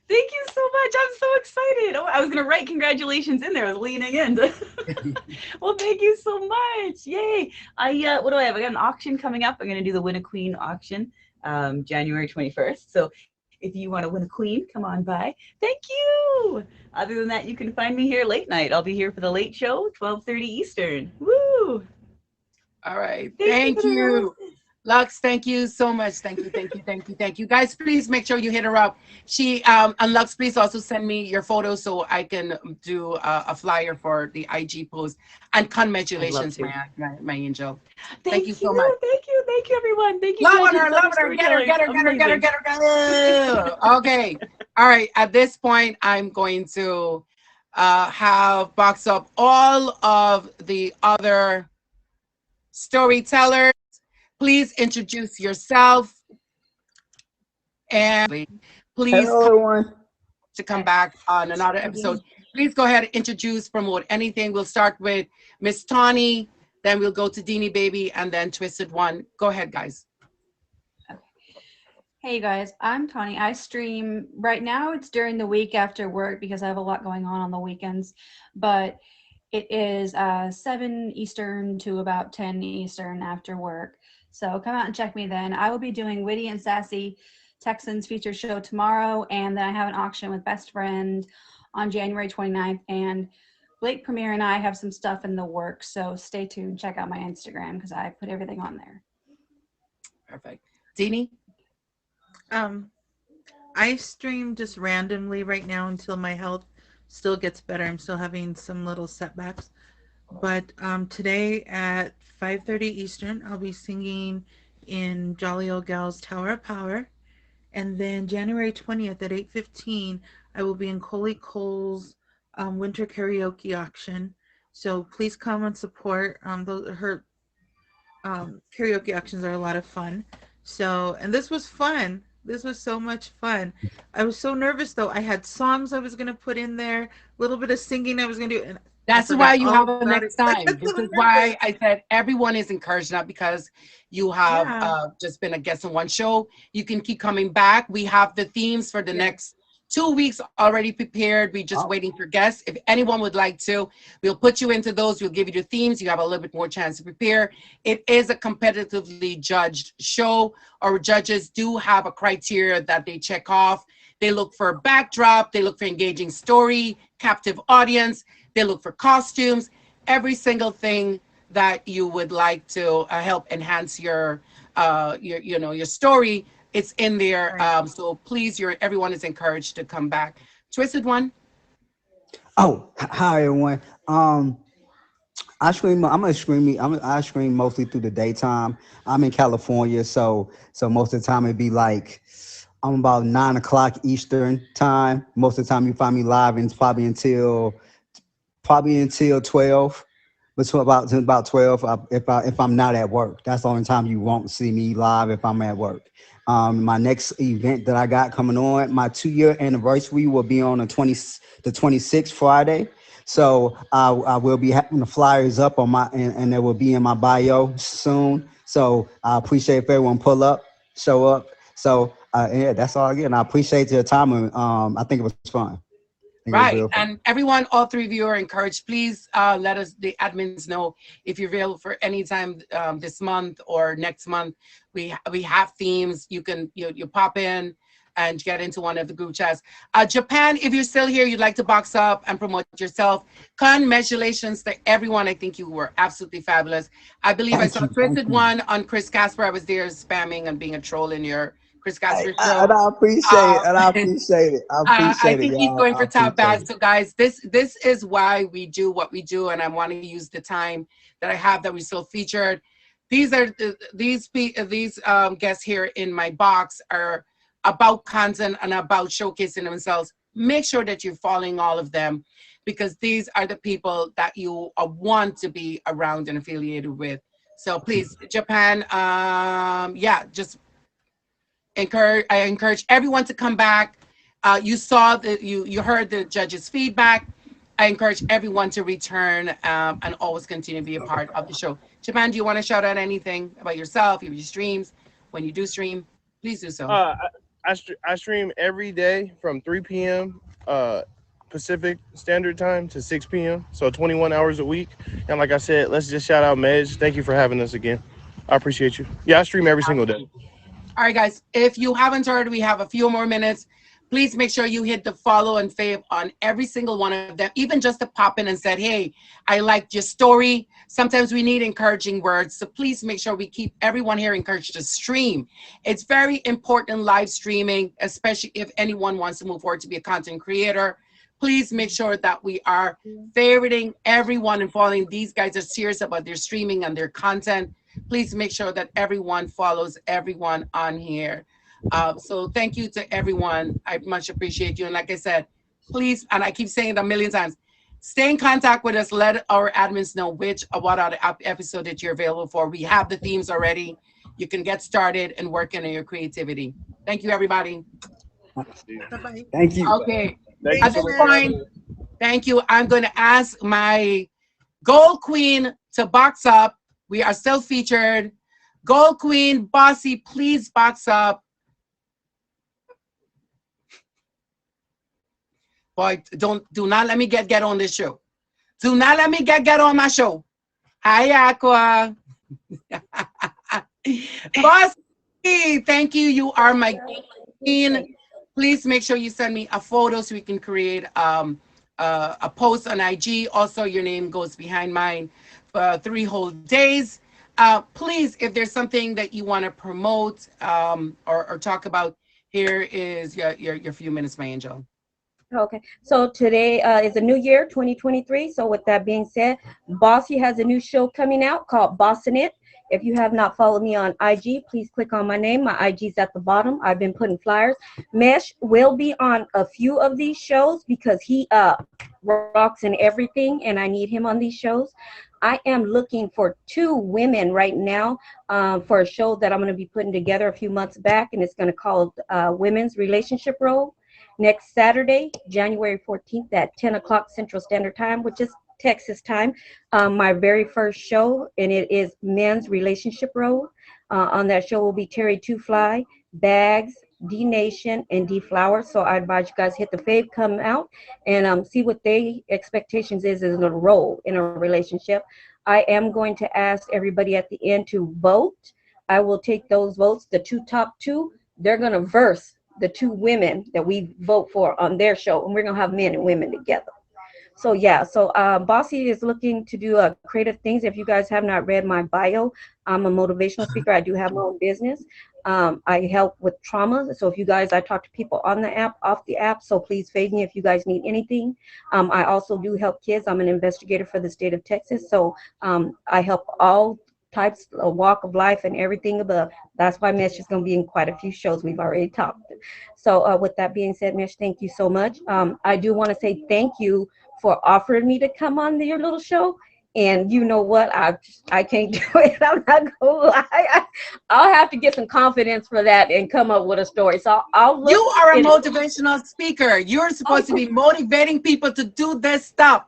Thank you so much. I'm so excited. Oh, I was going to write congratulations in there. I was leaning in. Well, thank you so much. Yay. What do I have? I got an auction coming up. I'm going to do the Win a Queen auction January 21st. So if you want to win a queen, come on by. Thank you. Other than that, you can find me here late night. I'll be here for the late show, 12:30 Eastern. Woo. All right. Thank you. Lux, thank you so much. Thank you. Guys, please make sure you hit her up. And Lux, please also send me your photos so I can do a flyer for the IG post. And congratulations, my angel. Thank you so much. Thank you, everyone. Thank you. Love her. Get her. Okay. All right. At this point, I'm going to have box up all of the other storytellers. Please introduce yourself, and please come back on another episode. Please go ahead and introduce, promote anything. We'll start with Miss Tawny, then we'll go to Deanie Baby, and then Twisted One. Go ahead, guys. Okay. Hey guys, I'm Tawny. I stream right now. It's during the week after work because I have a lot going on the weekends, but it is 7 Eastern to about 10 Eastern after work. So come out and check me then. I will be doing Witty and Sassy Texans feature show tomorrow, and then I have an auction with Best Friend on January 29th, and Blake Premier and I have some stuff in the works, so stay tuned. Check out my Instagram because I put everything on there. Perfect. Deanie? I stream just randomly right now until my health still gets better. I'm still having some little setbacks. But today at 5:30 Eastern, I'll be singing in Jolly Old Gals Tower of Power. And then January 20th at 8:15, I will be in Coley Cole's winter karaoke auction. So please come and support. Her karaoke auctions are a lot of fun. So, and this was fun. This was so much fun. I was so nervous though. I had songs I was going to put in there, a little bit of singing I was going to do. And that's why you have a next time. This is why I said everyone is encouraged, not because you have just been a guest on one show. You can keep coming back. We have the themes for the next 2 weeks already prepared. We're just waiting for guests. If anyone would like to, we'll put you into those. We'll give you the themes. You have a little bit more chance to prepare. It is a competitively judged show. Our judges do have a criteria that they check off. They look for backdrop. They look for engaging story, captive audience. They look for costumes, every single thing that you would like to help enhance your story. It's in there. So please, everyone is encouraged to come back. Twisted One. Oh, hi everyone. I stream mostly through the daytime. I'm in California, so most of the time it'd be like I'm about 9 o'clock Eastern time. Most of the time you find me live, and it's probably until 12, but about 12 if I'm not at work. That's the only time you won't see me live, if I'm at work. My next event that I got coming on, my 2-year anniversary will be on the 26th Friday. So I will be having the flyers up on my, and they will be in my bio soon. So I appreciate if everyone pull up, show up. So yeah, that's all again. I appreciate your time. And I think it was fun. I think it was Right. real fun. And everyone, all three of you are encouraged. Please let us, the admins, know if you're available for any time this month or next month. We have themes. You can you pop in and get into one of the group chats. Japan, if you're still here, you'd like to box up and promote yourself. Congratulations to everyone. I think you were absolutely fabulous. I believe I Thank saw you. a Thank twisted you. one on Chris Casper. I was there spamming and being a troll in your Chris Hey, Casper and show. I appreciate it. And I appreciate it. I I appreciate it, think he's y'all. going I for top appreciate bad. it. So, guys, this is why we do what we do, and I want to use the time that I have that we still featured. These are these guests here in my box are about content and about showcasing themselves. Make sure that you're following all of them, because these are the people that you want to be around and affiliated with. So please, Japan, yeah, just I encourage everyone to come back. You saw you heard the judges' feedback. I encourage everyone to return and always continue to be a part of the show. Japan, do you want to shout out anything about yourself, your streams, when you do stream? Please do so. I stream every day from 3 p.m. Pacific Standard Time to 6 p.m. So 21 hours a week. And like I said, let's just shout out Mej. Thank you for having us again. I appreciate you. Yeah, I stream every single day. All right, guys, if you haven't heard, we have a few more minutes. Please make sure you hit the follow and fave on every single one of them, even just to pop in and said, hey, I liked your story. Sometimes we need encouraging words. So please make sure we keep everyone here encouraged to stream. It's very important live streaming, especially if anyone wants to move forward to be a content creator. Please make sure that we are favoriting everyone and following. These guys are serious about their streaming and their content. Please make sure that everyone follows everyone on here. So thank you to everyone. I much appreciate you. And like I said, please, and I keep saying it a million times, stay in contact with us. Let our admins know what are the episode that you're available for. We have the themes already. You can get started and work on your creativity. Thank you, everybody. Bye-bye. Thank you. Okay. Thank you At so this much for having point, us. thank you. I'm going to ask my Gold Queen to box up. We are still featured. Gold Queen, Bossy, please box up. Boy, do not let me get on this show. Do not let me get on my show. Hi, Aqua. Bossy, thank you. You are my queen. Please make sure you send me a photo so we can create a post on IG. Also, your name goes behind mine for 3 whole days. Please, if there's something that you want to promote or talk about, here is your few minutes, my angel. Okay, so today is a new year, 2023. So with that being said, Bossy has a new show coming out called Bossin' It. If you have not followed me on IG, please click on my name. My IG's at the bottom. I've been putting flyers. Mesh will be on a few of these shows because he rocks in everything, and I need him on these shows. I am looking for 2 women right now for a show that I'm going to be putting together a few months back, and it's going to call Women's Relationship Role. Next Saturday, January 14th at 10 o'clock Central Standard Time, which is Texas time, my very first show, and it is Men's Relationship Role. On that show will be Terry Two Fly, Bags, D Nation, and D Flowers. So I advise you guys hit the fave, come out, and see what their expectations is in a role in a relationship. I am going to ask everybody at the end to vote. I will take those votes, the top two. They're going to verse the 2 women that we vote for on their show, and we're gonna have men and women together. So yeah, so Bossy is looking to do creative things. If you guys have not read my bio, I'm a motivational speaker. I do have my own business. I help with trauma. So if you guys, I talk to people on the app, off the app. So please fade me if you guys need anything. I also do help kids. I'm an investigator for the state of Texas. So I help all types of walk of life and everything above. That's why Mesh is going to be in quite a few shows we've already talked. So with that being said, Mesh, thank you so much. I do want to say thank you for offering me to come on your little show. And you know what? I can't do it. I'm not gonna lie. I'll have to get some confidence for that and come up with a story. So I'll look. You are a motivational speaker. You're supposed to be motivating people to do this stuff.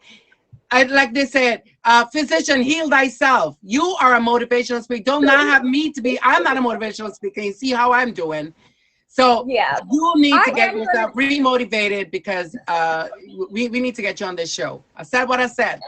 like they said, physician, heal thyself. You are a motivational speaker. Don't not have me to be. I'm not a motivational speaker. You see how I'm doing. So Yeah, you need I to get am yourself remotivated because we need to get you on this show. I said what I said.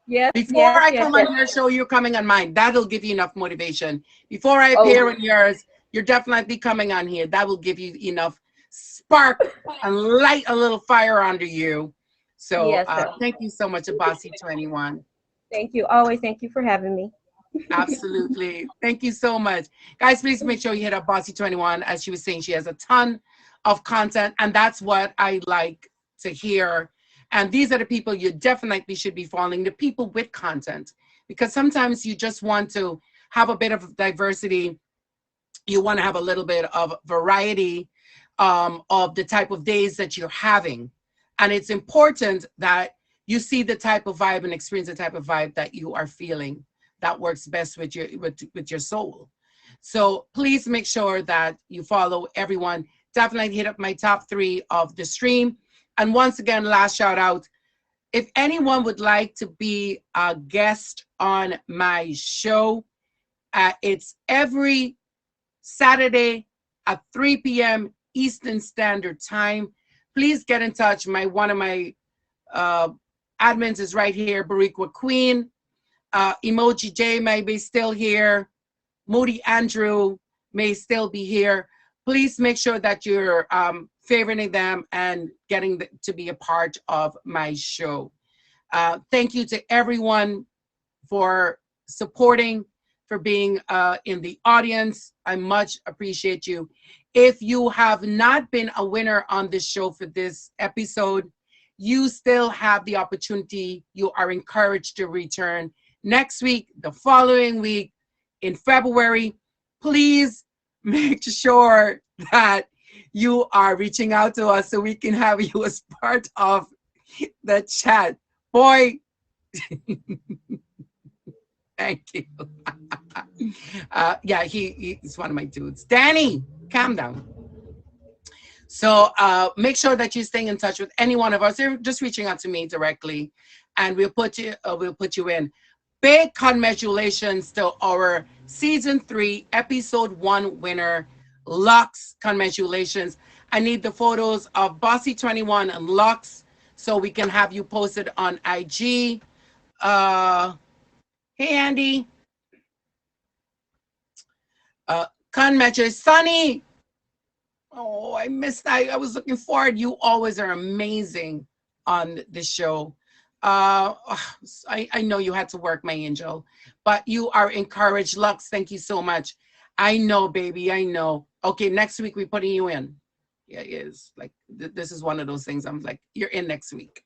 yes, Before yes, I yes, come yes. on your show, you're coming on mine. That'll give you enough motivation. Before I Oh, appear on yours, you're definitely coming on here. That will give you enough spark and light a little fire under you. So yes, sir. thank you so much, Abasi 21. Thank you. Always thank you for having me. Absolutely. Thank you so much. Guys, please make sure you hit up Bossy 21. As she was saying, she has a ton of content, and that's what I like to hear. And these are the people you definitely should be following, the people with content, because sometimes you just want to have a bit of diversity. You want to have a little bit of variety of the type of days that you're having. And it's important that you see the type of vibe and experience the type of vibe that you are feeling that works best with your soul. So please make sure that you follow everyone. Definitely hit up my top 3 of the stream. And once again, last shout out, if anyone would like to be a guest on my show, it's every Saturday at 3 p.m. Eastern Standard Time. Please get in touch. One of my admins is right here, Bariqua Queen. Emoji J may be still here. Moody Andrew may still be here. Please make sure that you're favoriting them and getting to be a part of my show. Thank you to everyone for supporting, for being in the audience. I much appreciate you. If you have not been a winner on this show for this episode, you still have the opportunity. You are encouraged to return next week, the following week, in February. Please make sure that you are reaching out to us so we can have you as part of the chat. Boy, thank you. Yeah, he's one of my dudes. Danny, calm down. So make sure that you stay in touch with any one of us. They're just reaching out to me directly, and we'll put you in. Big congratulations to our season 3, episode 1 winner, Lux. Congratulations. I need the photos of Bossy 21 and Lux so we can have you posted on IG. Hey, Andy. Congratulations, Sunny. Oh, I missed. I was looking forward. You always are amazing on the show. I know you had to work, my angel, but you are encouraged. Lux, thank you so much. I know, baby. I know. Okay, next week we're putting you in. Yeah, it is. Like this is one of those things. I'm like, you're in next week.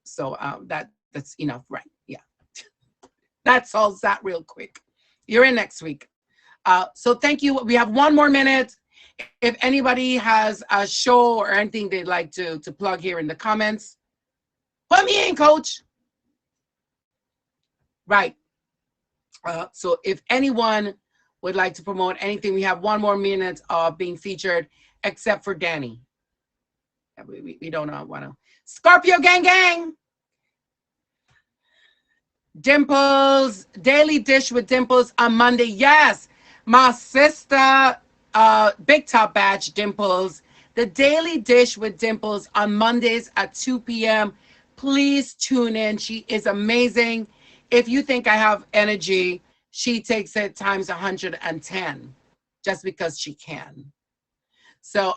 So that's enough, right? Yeah. That solves that real quick. You're in next week. So thank you. We have 1 more minute. If anybody has a show or anything they'd like to plug here in the comments, put me in, coach. Right. So if anyone would like to promote anything, we have 1 more minute of being featured, except for Danny. We don't want to. Scorpio gang gang. Dimples, Daily Dish with Dimples on Monday. Yes, my sister, Big Top Batch Dimples. The Daily Dish with Dimples on Mondays at 2 p.m. Please tune in. She is amazing. If you think I have energy, she takes it times 110 just because she can. So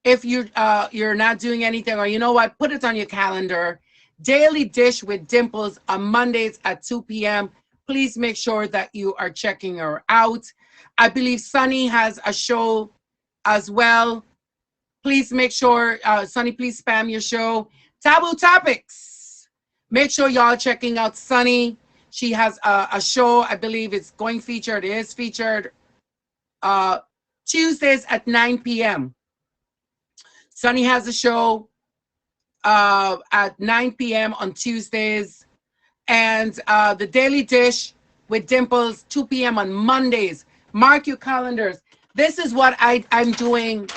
if you're not doing anything, or you know what, put it on your calendar. Daily Dish with Dimples on Mondays at 2 p.m. Please make sure that you are checking her out. I believe Sunny has a show as well. Please make sure, Sunny, please spam your show. Taboo Topics. Make sure y'all checking out Sunny. She has a show, I believe it's going featured. It is featured Tuesdays at 9 p.m. Sunny has a show at 9 p.m. on Tuesdays. And the Daily Dish with Dimples, 2 p.m. on Mondays. Mark your calendars. This is what I'm doing.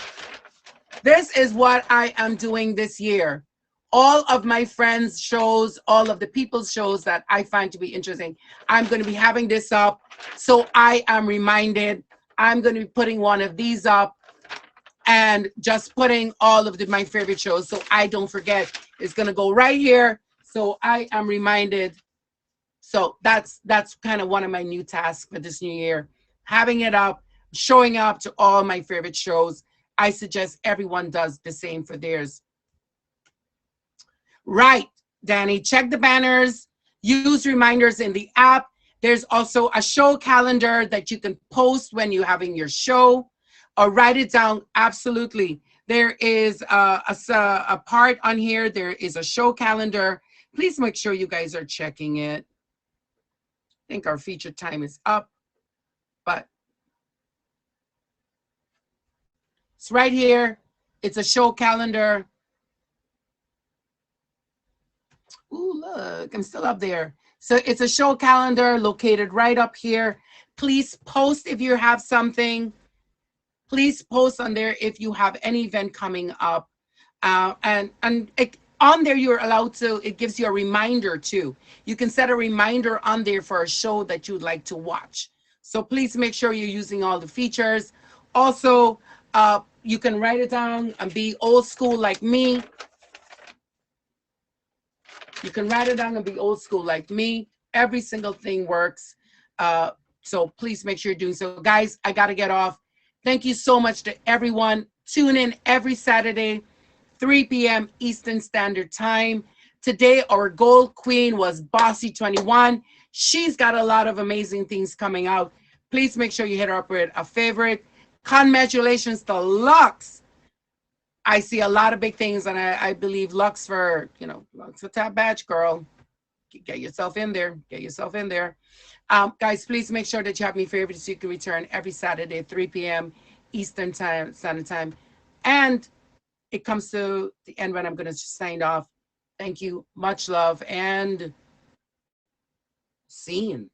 This is what I am doing this year. all of my friends' shows, all of the people's shows that I find to be interesting. I'm going to be having this up, so I am reminded. I'm going to be putting one of these up and just putting all of my favorite shows so I don't forget. It's going to go right here, so I am reminded. So that's kind of one of my new tasks for this new year, having it up, showing up to all my favorite shows. I suggest everyone does the same for theirs. Right, Danny, check the banners, use reminders in the app. There's also a show calendar that you can post when you're having your show, or write it down. Absolutely. There is a part on here. There is a show calendar. Please make sure you guys are checking it. I think our feature time is up, but it's right here. It's a show calendar. Ooh, look, I'm still up there. So it's a show calendar located right up here. Please post if you have something. Please post on there if you have any event coming up. And on there, you're allowed to, it gives you a reminder too. You can set a reminder on there for a show that you'd like to watch. So please make sure you're using all the features. Also, you can write it down and be old school like me. You can write it down and be old school like me. Every single thing works. So please make sure you're doing so. Guys, I got to get off. Thank you so much to everyone. Tune in every Saturday, 3 p.m. Eastern Standard Time. Today, our gold queen was Bossy 21. She's got a lot of amazing things coming out. Please make sure you hit her up with a favorite. Congratulations to Lux. I see a lot of big things, and I believe Lux for, Lux a top batch, girl. Get yourself in there. Get yourself in there. Guys, please make sure that you have me favorites so you can return every Saturday, 3 p.m. Eastern Time, Standard Time. And it comes to the end when I'm going to sign off. Thank you. Much love and scene.